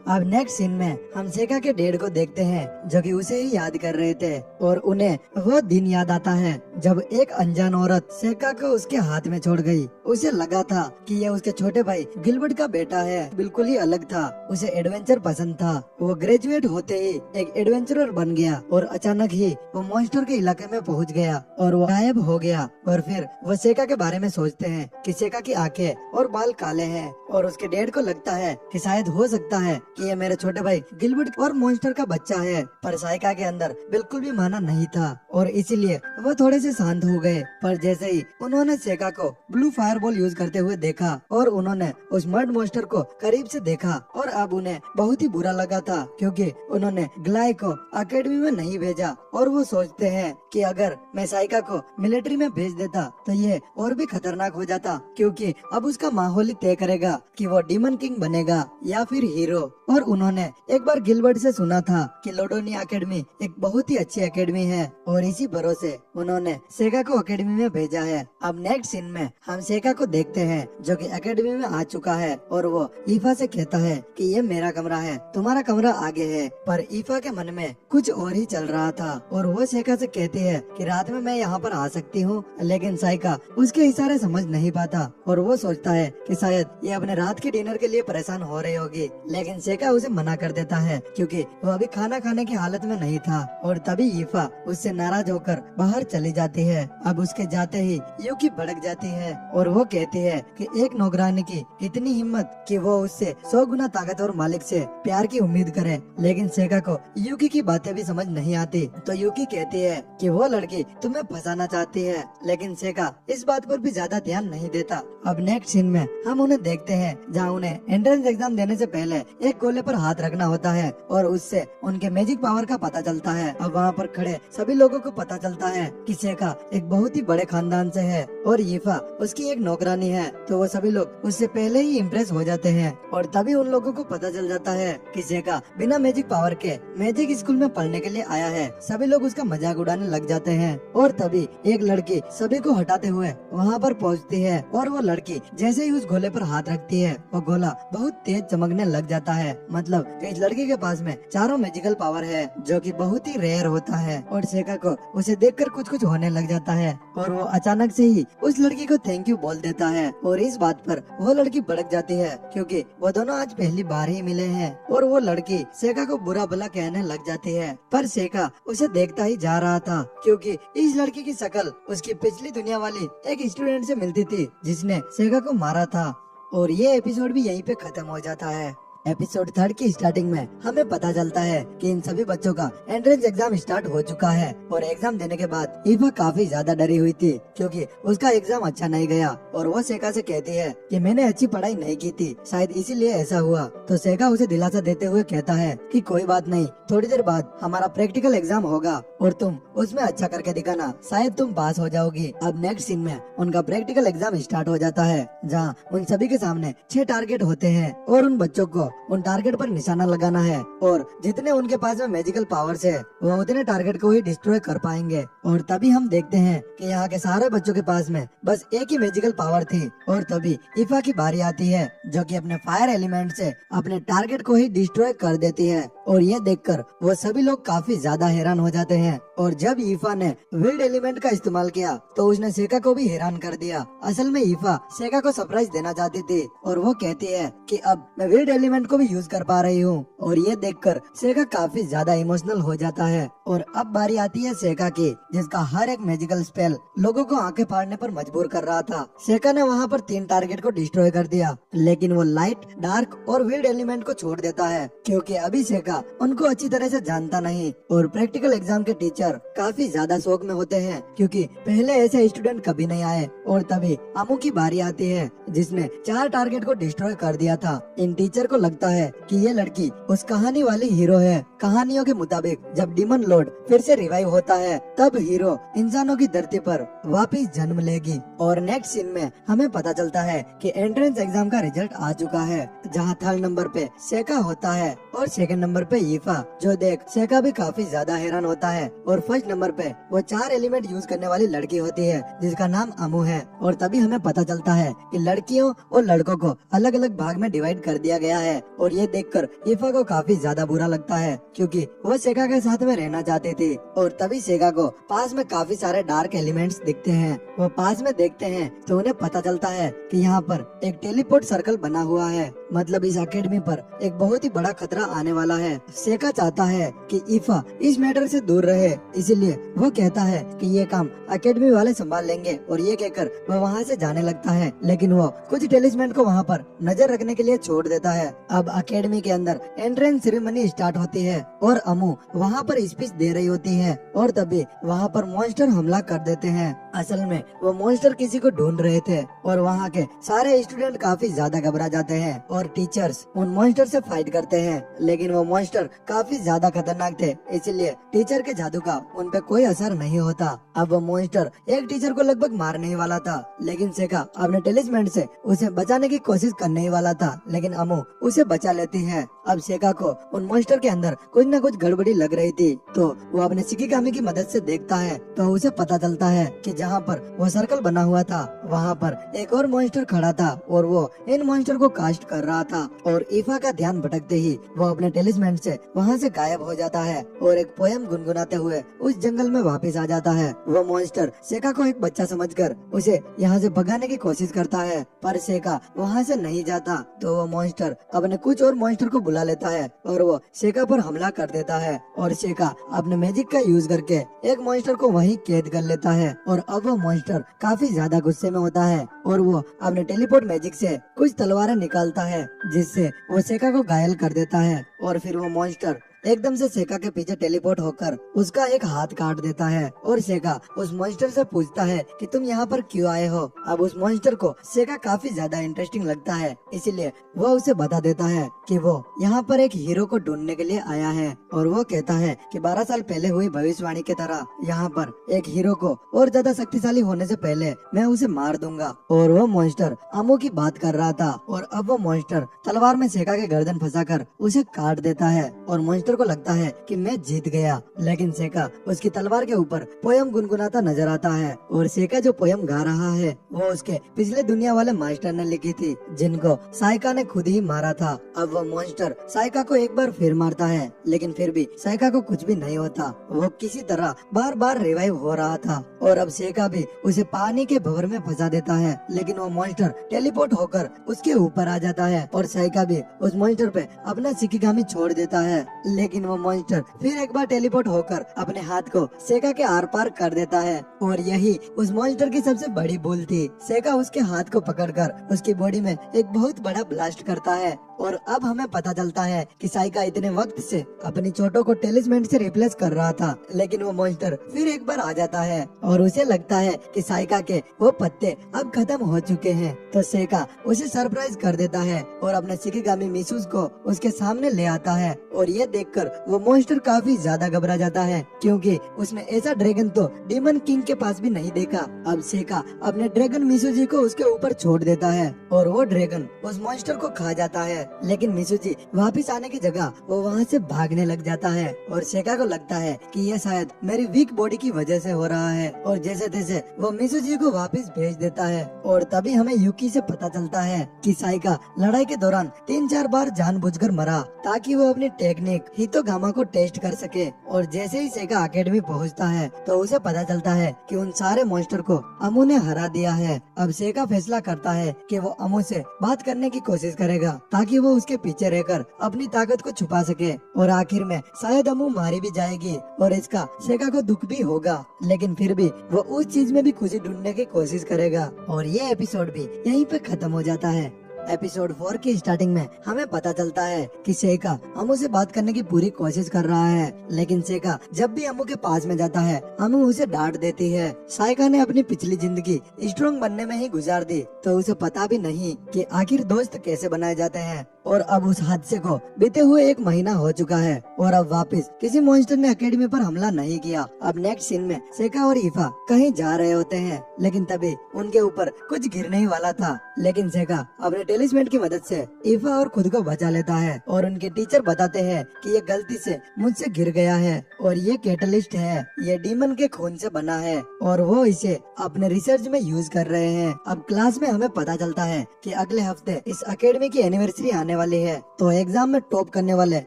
अब नेक्स्ट सीन में हम सेगा के डैड को देखते हैं जो कि उसे ही याद कर रहे थे और उन्हें वो दिन याद आता है जब एक अनजान औरत सेगा को उसके हाथ में छोड़ गई। उसे लगा था कि यह उसके छोटे भाई गिलबर्ट का बेटा है, बिल्कुल ही अलग था। उसे एडवेंचर पसंद था। वो ग्रेजुएट होते ही एक एडवेंचरर बन गया और अचानक ही वो मॉन्स्टर के इलाके में पहुंच गया और वो गायब हो गया। और फिर वो सेगा के बारे में सोचते हैं कि सेगा की आंखें और बाल काले हैं और उसके डैड को लगता है कि शायद हो सकता है कि ये मेरे छोटे भाई गिलबर्ट और मॉन्स्टर का बच्चा है। पर साइका के अंदर बिल्कुल भी माना नहीं था और इसीलिए वो थोड़े से शांत हो गए। पर जैसे ही उन्होंने सेगा को ब्लू फायरबॉल यूज करते हुए देखा और उन्होंने उस मर्ड मॉन्स्टर को करीब से देखा और अब उन्हें बहुत ही बुरा लगा था क्योंकि उन्होंने ग्लाई को अकेडमी में नहीं भेजा। और वो सोचते हैं कि अगर मैं साइका को मिलिट्री में भेज देता तो ये और भी खतरनाक हो जाता क्योंकि अब उसका माहौल ही तय करेगा कि वो डीमन किंग बनेगा या फिर हीरो। और उन्होंने एक बार गिलबर्ट से सुना था कि लोडोनिया अकेडमी एक बहुत ही अच्छी अकेडमी है और इसी भरोसे उन्होंने सेगा को अकेडमी में भेजा है। अब नेक्स्ट सीन में हम सेगा को देखते हैं जो कि अकेडमी में आ चुका है और वो ईफा से कहता है कि ये मेरा कमरा है, तुम्हारा कमरा आगे है। पर ईफा के मन में कुछ और ही चल रहा था और वो सेगा से कहती है कि रात में मैं यहाँ पर आ सकती हूँ, लेकिन साइका उसके इशारे समझ नहीं पाता और वो सोचता है कि शायद ये अपने रात के डिनर के लिए परेशान हो रही होगी। लेकिन सेगा उसे मना कर देता है क्योंकि वो अभी खाना खाने की हालत में नहीं था। और तभी ईफा उससे नाराज होकर बाहर चली जाती है। अब उसके जाते ही यूकी भड़क जाती है और वो कहती है कि एक नौकरानी की इतनी हिम्मत कि वो उससे 100 गुना ताकतवर मालिक से प्यार की उम्मीद करे। लेकिन सेगा को यूकी की बातें भी समझ नहीं आती तो यूकी कहती है कि वो लड़की तुम्हें फंसाना चाहती है, लेकिन सेगा इस बात पर भी ज्यादा ध्यान नहीं देता। अब नेक्स्ट सीन में हम उन्हें देखते हैं जहाँ उन्हें एंट्रेंस एग्जाम देने से पहले एक गोले पर हाथ रखना होता है और उससे उनके मैजिक पावर का पता चलता है। अब वहाँ पर खड़े सभी लोगों को पता चलता है कि सेगा एक बहुत ही बड़े खानदान से है और ईफा उसकी एक नौकरानी है। तो वो सभी लोग उससे पहले ही इम्प्रेस हो जाते हैं और तभी उन लोगों को पता चल जाता है कि सेगा बिना मैजिक पावर के मैजिक स्कूल में पढ़ने के लिए आया है। सभी लोग उसका मजाक उड़ाने लग जाते हैं और तभी एक लड़की सभी को हटाते हुए वहाँ पर पहुँचती है और वो लड़की जैसे ही उस गोले पर हाथ रखती है वो गोला बहुत तेज चमकने लग जाता है। मतलब इस लड़की के पास में चारों मैजिकल पावर है जो कि बहुत ही रेयर होता है और सेगा को उसे देखकर कुछ कुछ होने लग जाता है और वो अचानक से ही उस लड़की को थैंक यू बोल देता है। और इस बात पर वो लड़की भड़क जाती है क्योंकि वो दोनों आज पहली बार ही मिले हैं और वो लड़की सेगा को बुरा भला कहने लग जाती है। पर सेगा उसे देखता ही जा रहा था क्योंकि इस लड़की की शक्ल उसकी पिछली दुनिया वाली एक स्टूडेंट से मिलती थी जिसने सेगा को मारा था। और ये एपिसोड भी यहीं पे खत्म हो जाता है। एपिसोड 3 की स्टार्टिंग में हमें पता चलता है कि इन सभी बच्चों का एंट्रेंस एग्जाम स्टार्ट हो चुका है और एग्जाम देने के बाद ईफा काफी ज्यादा डरी हुई थी क्योंकि उसका एग्जाम अच्छा नहीं गया और वो सेगा से कहती है कि मैंने अच्छी पढ़ाई नहीं की थी, शायद इसीलिए ऐसा हुआ। तो सेगा उसे दिलासा देते हुए कहता है कि कोई बात नहीं, थोड़ी देर बाद हमारा प्रैक्टिकल एग्जाम होगा और तुम उसमें अच्छा करके दिखाना, शायद तुम पास हो जाओगी। अब नेक्स्ट सीन में उनका प्रैक्टिकल एग्जाम स्टार्ट हो जाता है जहाँ उन सभी के सामने 6 टारगेट होते हैं और उन बच्चों को उन टारगेट पर निशाना लगाना है और जितने उनके पास में मैजिकल पावर्स है वो उतने टारगेट को ही डिस्ट्रॉय कर पाएंगे। और तभी हम देखते हैं कि यहाँ के सारे बच्चों के पास में बस एक ही मैजिकल पावर थी। और तभी ईफा की बारी आती है जो कि अपने फायर एलिमेंट से अपने टारगेट को ही डिस्ट्रॉय कर देती है। और ये देखकर वो सभी लोग काफी ज्यादा हैरान हो जाते हैं। और जब ईफा ने विल्ड एलिमेंट का इस्तेमाल किया तो उसने सेका को भी हैरान कर दिया। असल में ईफा सेका को सरप्राइज देना चाहती थी और वो कहती है कि अब मैं विल्ड एलिमेंट को भी यूज कर पा रही हूँ। और ये देखकर सेका काफी ज्यादा इमोशनल हो जाता है। और अब बारी आती है सेका की, जिसका हर एक मैजिकल स्पेल लोगों को आंखें फाड़ने पर मजबूर कर रहा था। सेका ने वहाँ पर 3 टारगेट को डिस्ट्रॉय कर दिया, लेकिन वो लाइट, डार्क और विल्ड एलिमेंट को छोड़ देता है क्योंकि अभी सेका उनको अच्छी तरह से जानता नहीं। और प्रैक्टिकल एग्जाम के टीचर काफी ज्यादा शौक में होते हैं क्योंकि पहले ऐसे स्टूडेंट कभी नहीं आए। और तभी अमू की बारी आती है जिसने 4 टारगेट को डिस्ट्रॉय कर दिया था। इन टीचर को लगता है कि ये लड़की उस कहानी वाली हीरो है। कहानियों के मुताबिक जब डीमन लॉर्ड फिर से रिवाइव होता है तब हीरो इंसानों की धरती पर वापस जन्म लेगी। और नेक्स्ट सीन में हमें पता चलता है कि एंट्रेंस एग्जाम का रिजल्ट आ चुका है, जहाँ 3rd नंबर पे सेका होता है और 2nd नंबर पे ईफा, जो देख सेका भी काफी ज्यादा हैरान होता है। और 1st नंबर पे वो 4 एलिमेंट यूज करने वाली लड़की होती है जिसका नाम अमू है। और तभी हमें पता चलता है कि लड़कियों और लड़कों को अलग अलग भाग में डिवाइड कर दिया गया है। और ये देखकर ईफा को काफी ज्यादा बुरा लगता है क्योंकि वो सेका के साथ में रहना चाहती थी। और तभी सेका को पास में काफी सारे डार्क एलिमेंट्स दिखते हैं। वो पास में देखते हैं तो उन्हें पता चलता है कि यहाँ पर एक टेलीपोर्ट सर्कल बना हुआ है, मतलब इस अकेडमी पर एक बहुत ही बड़ा खतरा आने वाला है। सेका चाहता है कि ईफा इस मैटर से दूर रहे, इसीलिए वो कहता है कि ये काम अकेडमी वाले संभाल लेंगे। और ये कहकर वो वहाँ से जाने लगता है, लेकिन वो कुछ टेलिस्मैन को वहाँ पर नजर रखने के लिए छोड़ देता है। अब अकेडमी के अंदर एंट्रेंस सेरेमनी स्टार्ट होती है और अमू वहाँ पर स्पीच दे रही होती है। और तभी वहाँ पर मॉन्स्टर हमला कर देते हैं। असल में वो मॉन्स्टर किसी को ढूंढ रहे थे और वहाँ के सारे स्टूडेंट काफी ज्यादा घबरा जाते हैं और टीचर्स उन मॉन्स्टर से फाइट करते हैं। लेकिन वो मॉन्स्टर काफी ज्यादा खतरनाक थे, इसलिए टीचर के जादू का उन पे कोई असर नहीं होता। अब वो मॉन्स्टर एक टीचर को लगभग मारने ही वाला था, लेकिन सेका अपने टेलिस्मैन से उसे बचाने की कोशिश करने ही वाला था, लेकिन अमू उसे बचा लेती है। अब सेका को उन मॉन्स्टर के अंदर कुछ न कुछ गड़बड़ी लग रही थी, तो वो अपने शिकिगामी की मदद से देखता है तो उसे पता चलता है कि जहाँ पर वो सर्कल बना हुआ था वहाँ पर एक और मॉन्स्टर खड़ा था और वो इन मॉन्स्टर को कास्ट कर रहा था। और ईफा का ध्यान भटकते ही वो अपने टेलिस्मैन से वहाँ से गायब हो जाता है और एक पोयम गुनगुनाते हुए उस जंगल में वापस आ जाता है। वो मॉन्स्टर सेका को एक बच्चा समझकर उसे यहाँ से भगाने की कोशिश करता है, पर सेका वहाँ से नहीं जाता। तो वो मॉन्स्टर अपने कुछ और मॉन्स्टर को बुला लेता है और वो सेका पर हमला कर देता है। और सेका अपने मैजिक का यूज करके एक मॉन्स्टर को वहीं कैद कर लेता है। और अब वो मॉन्स्टर काफी ज्यादा गुस्से में होता है और वो अपने टेलीपोर्ट मैजिक से कुछ तलवारें निकालता है जिससे वो सेका को घायल कर देता है। और फिर वो मॉन्स्टर एकदम से सेका के पीछे टेलीपोर्ट होकर उसका एक हाथ काट देता है। और सेका उस मॉन्स्टर से पूछता है कि तुम यहाँ पर क्यों आए हो। अब उस मॉन्स्टर को सेका काफी ज्यादा इंटरेस्टिंग लगता है, इसीलिए वो उसे बता देता है कि वो यहाँ पर एक हीरो को ढूंढने के लिए आया है। और वो कहता है कि 12 साल पहले हुई भविष्यवाणी की तरह यहाँ पर एक हीरो को और ज्यादा शक्तिशाली होने से पहले मैं उसे मार दूंगा। और वो मॉन्स्टर अमू की बात कर रहा था और अब वो मॉन्स्टर तलवार में सेका के गर्दन फंसाकर उसे काट देता है। और मॉन्स्टर को लगता है कि मैं जीत गया, लेकिन सेका उसकी तलवार के ऊपर पोयम गुनगुनाता नजर आता है। और सेका जो पोयम गा रहा है वो उसके पिछले दुनिया वाले मास्टर ने लिखी थी, जिनको साइका ने खुद ही मारा था। अब वो मॉन्स्टर साइका को एक बार फिर मारता है, लेकिन फिर भी साइका को कुछ भी नहीं होता। वो किसी तरह बार बार रिवाइव हो रहा था। और अब सेका भी उसे पानी के भंवर में फंसा देता है, लेकिन वो मॉन्स्टर टेलीपोर्ट होकर उसके ऊपर आ जाता है और साइका भी उस मॉन्स्टर पे अपना शिकिगामी छोड़ देता है। लेकिन वो मॉन्स्टर फिर एक बार टेलीपोर्ट होकर अपने हाथ को सेका के आर पार कर देता है। और यही उस मॉन्स्टर की सबसे बड़ी भूल थी। सेका उसके हाथ को पकड़कर उसकी बॉडी में एक बहुत बड़ा ब्लास्ट करता है। और अब हमें पता चलता है कि साइका इतने वक्त से अपनी चोटों को टेलिस्मैन से रिप्लेस कर रहा था, लेकिन वो मॉन्स्टर फिर एक बार आ जाता है और उसे लगता है कि साइका के वो पत्ते अब खत्म हो चुके हैं। तो सेका उसे सरप्राइज कर देता है और अपने शिकिगामी मिसूस को उसके सामने ले आता है। और ये देख देखकर वो मॉन्स्टर काफी ज्यादा घबरा जाता है, क्योंकि उसने ऐसा ड्रैगन तो डीमन किंग के पास भी नहीं देखा। अब सेका अपने ड्रैगन मिसुजी को उसके ऊपर छोड़ देता है और वो ड्रैगन उस मॉन्स्टर को खा जाता है। लेकिन मिसुजी वापस आने की जगह वो वहाँ से भागने लग जाता है और सेका को लगता है कि ये शायद मेरी वीक बॉडी की वजह से हो रहा है, और जैसे तैसे वो मिसुजी को वापस भेज देता है। और तभी हमें यूकी से पता चलता है कि साइका लड़ाई के दौरान 3-4 बार जानबूझकर मरा ताकि वो अपनी टेक्निक हितोगामा को टेस्ट कर सके। और जैसे ही सेका अकेडमी पहुंचता है तो उसे पता चलता है कि उन सारे मॉन्स्टर को अमू ने हरा दिया है। अब सेका फैसला करता है कि वो अमू से बात करने की कोशिश करेगा ताकि वो उसके पीछे रहकर अपनी ताकत को छुपा सके, और आखिर में शायद अमू मारी भी जाएगी और इसका सेका को दुख भी होगा, लेकिन फिर भी वो उस चीज में भी खुशी ढूंढने की कोशिश करेगा। और ये एपिसोड भी यहीं पे खत्म हो जाता है। एपिसोड 4 की स्टार्टिंग में हमें पता चलता है कि सेका अमू से बात करने की पूरी कोशिश कर रहा है, लेकिन सेका जब भी अमू के पास में जाता है अमू उसे डांट देती है। साइका ने अपनी पिछली जिंदगी स्ट्रॉन्ग बनने में ही गुजार दी, तो उसे पता भी नहीं कि आखिर दोस्त कैसे बनाए जाते हैं। और अब उस हादसे को बीते हुए 1 महीना हो चुका है और अब वापस किसी मॉन्स्टर ने एकेडमी पर हमला नहीं किया। अब नेक्स्ट सीन में सेका और ईफा कहीं जा रहे होते हैं, लेकिन तभी उनके ऊपर कुछ गिरने ही वाला था, लेकिन सेका अपने टेलिस्मेंट की मदद से ईफा और खुद को बचा लेता है। और उनके टीचर बताते हैं कि ये गलती से मुझसे गिर गया है और ये कैटलिस्ट है, ये डीमन के खून से बना है और वो इसे अपने रिसर्च में यूज कर रहे हैं। अब क्लास में हमें पता चलता है कि अगले हफ्ते इस एकेडमी की एनिवर्सरी आने वाली है, तो एग्जाम में टॉप करने वाले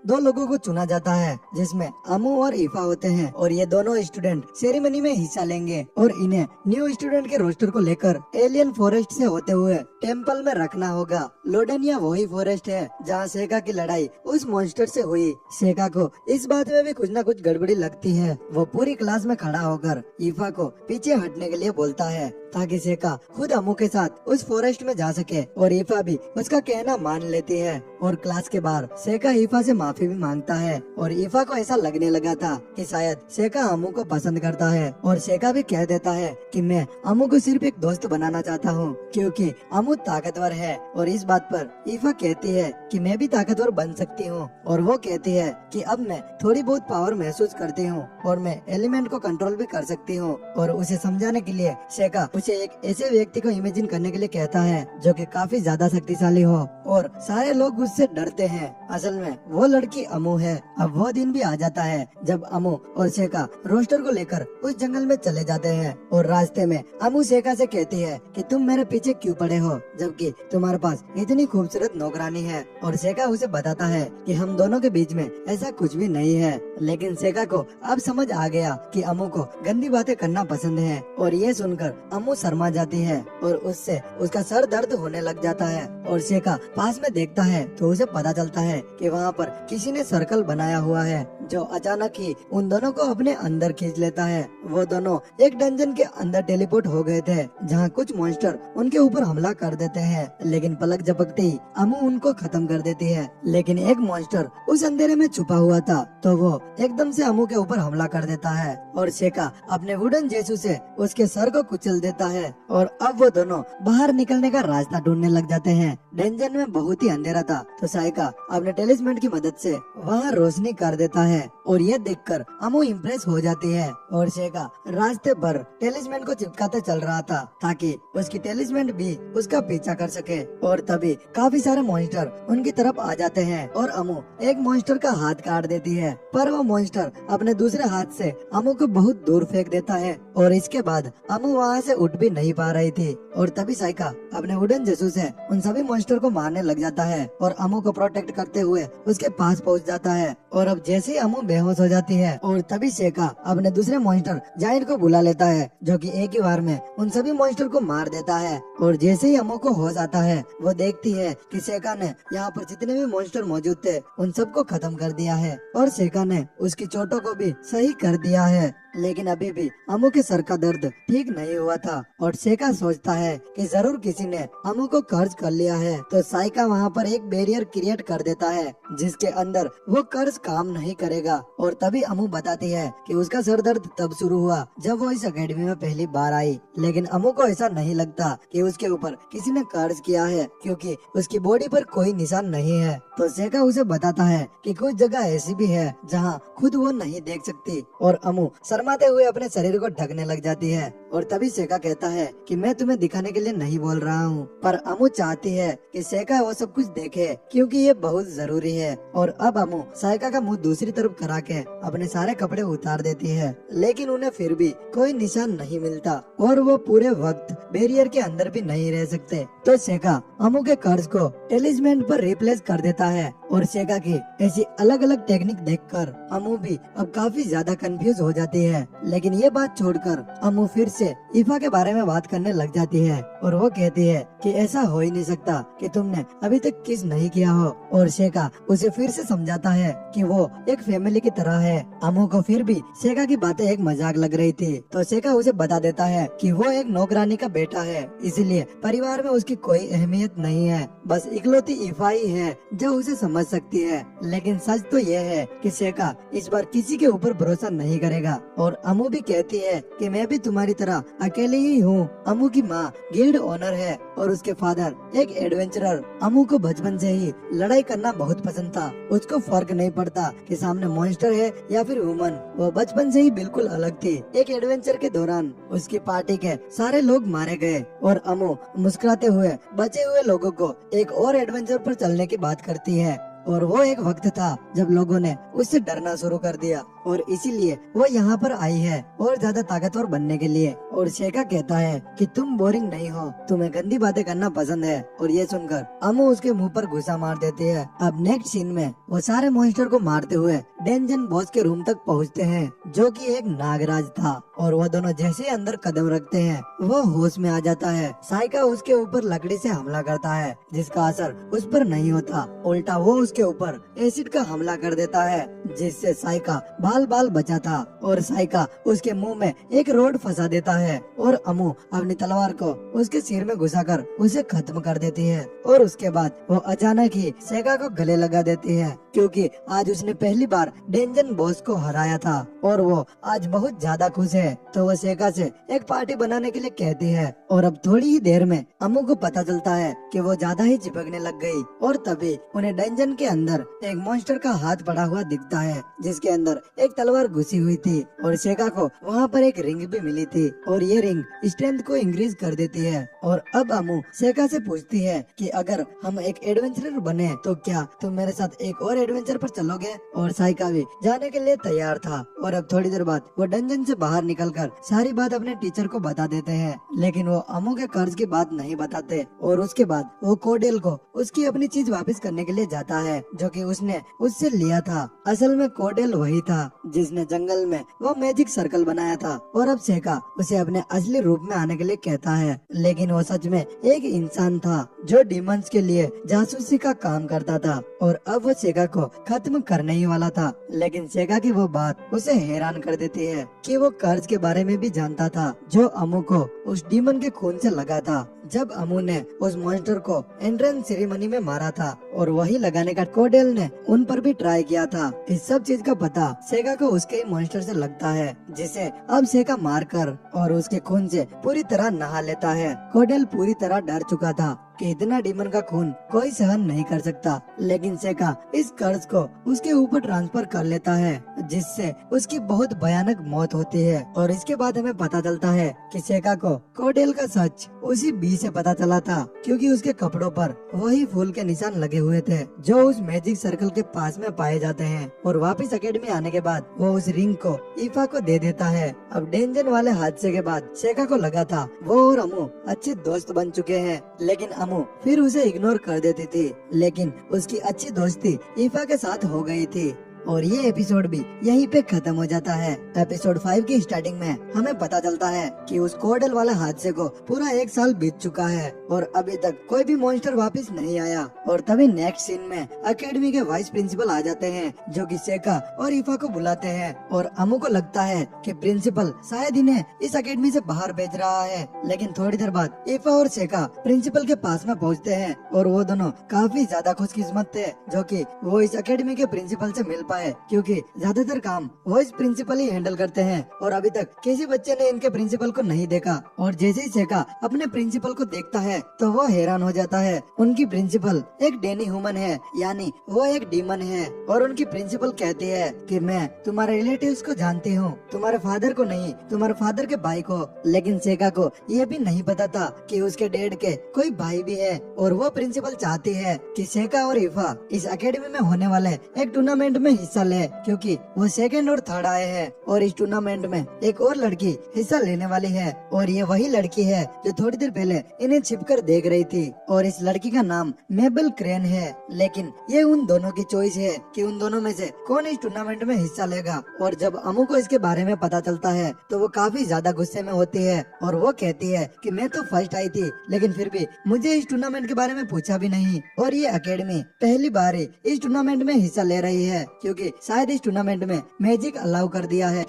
2 लोगों को चुना जाता है, जिसमें अमू और ईफा होते हैं। और ये दोनों स्टूडेंट सेरेमनी में हिस्सा लेंगे और इन्हें न्यू स्टूडेंट के रोस्टर को लेकर एलियन फॉरेस्ट से होते हुए टेम्पल में रखना होगा। लोडेनिया वही फॉरेस्ट है जहाँ सेका की लड़ाई उस मॉन्स्टर से हुई। सेका को इस बात में भी कुछ न कुछ गड़बड़ी लगती है। वो पूरी क्लास में खड़ा होकर ईफा को पीछे हटने के लिए बोलता है ताकि सेका खुद अमू के साथ उस फॉरेस्ट में जा सके, और ईफा भी उसका कहना मान लेती है। और क्लास के बाहर सेका ईफा से माफी भी मांगता है और ईफा को ऐसा लगने लगा था कि शायद सेका अमू को पसंद करता है, और सेका भी कह देता है कि मैं अमू को सिर्फ एक दोस्त बनाना चाहता हूँ क्योंकि अमू ताकतवर है। और इस बात पर ईफा कहती है कि मैं भी ताकतवर बन सकती हूँ, और वो कहती है कि अब मैं थोड़ी बहुत पावर महसूस करती हूँ और मैं एलिमेंट को कंट्रोल भी कर सकती हूँ। और उसे समझाने के लिए सेका उसे एक ऐसे व्यक्ति को इमेजिन करने के लिए कहता है जो कि काफी ज्यादा शक्तिशाली हो और सारे लोग उससे डरते हैं। असल में वो लड़की अमू है। अब वो दिन भी आ जाता है जब अमू और सेका रोस्टर को लेकर उस जंगल में चले जाते हैं, और रास्ते में अमू सेका से कहती है कि तुम मेरे पीछे क्यों पड़े हो जबकि तुम्हारे पास इतनी खूबसूरत नौकरानी है। और सेका उसे बताता है कि हम दोनों के बीच में ऐसा कुछ भी नहीं है, लेकिन सेका को अब समझ आ गया कि अमू को गंदी बातें करना पसंद है। और ये सुनकर अमू शर्मा जाती है और उससे उसका सर दर्द होने लग जाता है। और सेका पास में देखता है तो उसे पता चलता है कि वहाँ पर किसी ने सर्कल बनाया हुआ है जो अचानक ही उन दोनों को अपने अंदर खींच लेता है। वो दोनों एक डंजन के अंदर टेलीपोर्ट हो गए थे जहाँ कुछ मॉन्स्टर उनके ऊपर हमला कर देते हैं, लेकिन पलक झपकते ही अमू उनको खत्म कर देती है। लेकिन एक मॉन्स्टर उस अंधेरे में छुपा हुआ था तो वो एकदम से अमू के ऊपर हमला कर देता है और सेका अपने वुडन जेसू से उसके सर को कुचल देता है। और अब वो दोनों बाहर निकलने का रास्ता ढूंढने लग जाते हैं। डंजन में बहुत ही अंधेरा था तो साइका अपने टेलिस्मेंट की मदद से वहाँ रोशनी कर देता है, और ये देखकर अमू इम्प्रेस हो जाती है। और सेका रास्ते भर टेलिस्मेंट को चिपकाते चल रहा था ताकि उसकी टेलिस्मेंट भी उसका पीछा कर सके। और तभी काफी सारे मॉन्स्टर उनकी तरफ आ जाते हैं और अमू एक मॉन्स्टर का हाथ काट देती है, पर वो मॉन्स्टर अपने दूसरे हाथ से अमू को बहुत दूर फेंक देता है। और इसके बाद अमू वहाँ से उठ भी नहीं पा रही थी, और तभी साइका अपने वुडन जेसू से उन सभी मॉन्स्टर को मारने लग जाता है और अमू को प्रोटेक्ट करते हुए उसके पास पहुँच जाता है। और अब जैसे ही अमू बेहोश हो जाती है और तभी सेका अपने दूसरे मॉन्स्टर जायंट को बुला लेता है जो कि एक ही बार में उन सभी मॉन्स्टर को मार देता है। और जैसे ही अमू को होश आता है वो देखती है कि सेका ने यहाँ पर जितने भी मॉन्स्टर मौजूद थे उन सबको खत्म कर दिया है और सेका ने उसकी चोटों को भी सही कर दिया है। लेकिन अभी भी अमू के सर का दर्द ठीक नहीं हुआ था और सेका सोचता है कि जरूर किसी ने अमू को कर्ज कर लिया है। तो साइका वहाँ पर एक बैरियर क्रिएट कर देता है जिसके अंदर वो कर्ज काम नहीं करेगा। और तभी अमू बताती है कि उसका सर दर्द तब शुरू हुआ जब वो इस एकेडमी में पहली बार आई। लेकिन अमू को ऐसा नहीं लगता कि उसके ऊपर किसी ने कर्ज किया है, क्योंकि उसकी बॉडी पर कोई निशान नहीं है। तो सेका उसे बताता है कि कुछ जगह ऐसी भी है जहाँ खुद वो नहीं देख सकती। और अमू शर्माते हुए अपने शरीर को ढकने लग जाती है। और तभी सेका कहता है कि मैं तुम्हें दिखाने के लिए नहीं बोल रहा हूँ, पर अमू चाहती है कि सेका वो सब कुछ देखे, क्योंकि ये बहुत जरूरी है। और अब अमू सेका का मुंह दूसरी तरफ करा के अपने सारे कपड़े उतार देती है, लेकिन उन्हें फिर भी कोई निशान नहीं मिलता और वो पूरे वक्त बैरियर के अंदर भी नहीं रह सकते। तो सेका अमू के कर्ज को टेलिस्मेन पर रिप्लेस कर देता है। और सेका की ऐसी अलग अलग टेक्निक देखकर अमू भी अब काफी ज्यादा कंफ्यूज हो जाती है। लेकिन ये बात छोड़कर अमू फिर से ईफा के बारे में बात करने लग जाती है। और वो कहती है कि ऐसा हो ही नहीं सकता कि तुमने अभी तक किस नहीं किया हो। और सेका उसे फिर से समझाता है कि वो एक फैमिली की तरह है। अमू को फिर भी सेका की बातें एक मजाक लग रही थी, तो सेका उसे बता देता है कि वो एक नौकरानी का बेटा है, इसलिए परिवार में उसकी कोई अहमियत नहीं है। बस इकलौती ईफा ही है जो उसे समझ सकती है। लेकिन सच तो ये है कि सेका इस बार किसी के ऊपर भरोसा नहीं करेगा। और अमू भी कहती है कि मैं भी तुम्हारी तरह अकेली ही हूँ। अमू की माँ गिल्ड ओनर है और उसके फादर एक एडवेंचरर। अमू को बचपन से ही लड़ाई करना बहुत पसंद था। उसको फर्क नहीं पड़ता कि सामने मॉन्स्टर है या फिर ह्यूमन। वो बचपन से ही बिल्कुल अलग थी। एक एडवेंचर के दौरान उसकी पार्टी के सारे लोग मारे गए और अमू मुस्कुराते हुए बचे हुए लोगों को एक और एडवेंचर पर चलने की बात करती है। और वो एक वक्त था जब लोगों ने उससे डरना शुरू कर दिया और इसीलिए वो यहाँ पर आई है और ज्यादा ताकतवर बनने के लिए। और शेका कहता है कि तुम बोरिंग नहीं हो, तुम्हें गंदी बातें करना पसंद है। और ये सुनकर अमू उसके मुंह पर घुसा मार देती है। अब नेक्स्ट सीन में वो सारे मॉन्स्टर को मारते हुए डेंजन बॉस के रूम तक पहुँचते हैं, जो कि एक नागराज था। और वो दोनों जैसे ही अंदर कदम रखते हैं वो होश में आ जाता है। साइका उसके ऊपर लकड़ी से हमला करता है, जिसका असर उस पर नहीं होता, उल्टा वो उसके ऊपर एसिड का हमला कर देता है, जिससे साइका बाल बाल बचा था। और साइका उसके मुंह में एक रोड फंसा देता है और अमू अपनी तलवार को उसके सिर में घुसाकर उसे खत्म कर देती है। और उसके बाद वो अचानक ही सेका को गले लगा देती है, क्योंकि आज उसने पहली बार डेंजन बॉस को हराया था और वो आज बहुत ज्यादा खुश है। तो वो सेका से एक पार्टी बनाने के लिए कहती है। और अब थोड़ी ही देर में अमू को पता चलता है कि वो ज्यादा ही चिपकने लग गई। और तभी उन्हें डेंजन के अंदर एक मॉन्स्टर का हाथ पड़ा हुआ दिखता है, जिसके अंदर एक तलवार घुसी हुई थी। और सेका को वहाँ पर एक रिंग भी मिली थी और ये रिंग स्ट्रेंथ को इंक्रीज कर देती है। और अब अमू सेका से पूछती है कि अगर हम एक एडवेंचरर बने तो क्या तुम मेरे साथ एक और एडवेंचर पर चलोगे। और साइका भी जाने के लिए तैयार था। और अब थोड़ी देर बाद वो डंजन से बाहर निकलकर सारी बात अपने टीचर को बता देते हैं, लेकिन वो अमू के कर्ज की बात नहीं बताते। और उसके बाद वो कोडेल को उसकी अपनी चीज वापस करने के लिए जाता है, जो कि उसने उससे लिया था। असल में कोडेल वही था जिसने जंगल में वो मैजिक सर्कल बनाया था। और अब सेका उसे अपने असली रूप में आने के लिए कहता है, लेकिन वो सच में एक इंसान था जो डीमंस के लिए जासूसी का काम करता था। और अब वो सेका को खत्म करने ही वाला था। लेकिन सेका की वो बात उसे हैरान कर देती है कि वो कर्ज के बारे में भी जानता था, जो अमू को उस डीमन के खून से लगा था जब अमू ने उस मॉन्स्टर को एंट्रेंस सेरेमनी में मारा था। और वही लगाने का कोडेल ने उन पर भी ट्राई किया था। इस सब चीज का पता सेका को उसके ही मॉन्स्टर से लगता है, जिसे अब सेका मारकर और उसके खून से पूरी तरह नहा लेता है। कोडेल पूरी तरह डर चुका था कि इतना डीमन का खून कोई सहन नहीं कर सकता, लेकिन सेका इस कर्ज को उसके ऊपर ट्रांसफर कर लेता है, जिससे उसकी बहुत भयानक मौत होती है। और इसके बाद हमें पता चलता है कि सेका को कोडेल का सच उसी बी से पता चला था, क्योंकि उसके कपड़ों पर वही फूल के निशान लगे हुए थे जो उस मैजिक सर्कल के पास में पाए जाते हैं। और वापस अकेडमी आने के बाद वो उस रिंग को ईफा को दे देता है। अब डेंजन वाले हादसे के बाद सेका को लगा था वो और अमू अच्छे दोस्त बन चुके हैं, लेकिन अमू फिर उसे इग्नोर कर देती थी। लेकिन उसकी अच्छी दोस्ती ईफा के साथ हो गई थी। और ये एपिसोड भी यहीं पे खत्म हो जाता है। एपिसोड 5 की स्टार्टिंग में हमें पता चलता है कि उस कोडेल वाले हादसे को पूरा 1 साल बीत चुका है और अभी तक कोई भी मॉन्स्टर वापस नहीं आया। और तभी नेक्स्ट सीन में अकेडमी के वाइस प्रिंसिपल आ जाते हैं, जो कि सेका और ईफा को बुलाते हैं। और अमू को लगता है कि प्रिंसिपल शायद इन्हें इस अकेडमी से बाहर भेज रहा है। लेकिन थोड़ी देर बाद ईफा और सेका प्रिंसिपल के पास में पहुँचते हैं और वो दोनों काफी ज्यादा खुशकिस्मत थे, जो कि वो इस अकेडमी के प्रिंसिपल से मिल पाए, क्योंकि ज्यादातर काम वो इस प्रिंसिपल ही हैंडल करते हैं और अभी तक किसी बच्चे ने इनके प्रिंसिपल को नहीं देखा। और जैसे ही सेका अपने प्रिंसिपल को देखता है तो वो हैरान हो जाता है। उनकी प्रिंसिपल एक डेनी ह्यूमन है, यानी वो एक डीमन है। और उनकी प्रिंसिपल कहती है कि मैं तुम्हारे रिलेटिव्स को जानती हूँ, तुम्हारे फादर को नहीं, तुम्हारे फादर के भाई को। लेकिन सेका को ये भी नहीं पता था कि उसके डैड के कोई भाई भी है। और वो प्रिंसिपल चाहती है कि सेका और ईफा इस एकेडमी में होने वाले एक टूर्नामेंट में हिस्सा ले, क्योंकि वो सेकंड और थर्ड आए हैं। और इस टूर्नामेंट में एक और लड़की हिस्सा लेने वाली है, और ये वही लड़की है जो थोड़ी देर पहले इन्हें छिपकर देख रही थी। और इस लड़की का नाम मेबल क्रेन है। लेकिन ये उन दोनों की चॉइस है कि उन दोनों में से कौन इस टूर्नामेंट में हिस्सा लेगा। और जब अमू को इसके बारे में पता चलता है तो वो काफी ज्यादा गुस्से में होती है और वो कहती है कि मैं तो फर्स्ट आई थी, लेकिन फिर भी मुझे इस टूर्नामेंट के बारे में पूछा भी नहीं। और ये एकेडमी पहली बार ही इस टूर्नामेंट में हिस्सा ले रही है, क्योंकि शायद इस टूर्नामेंट में मैजिक अलाउ कर दिया है।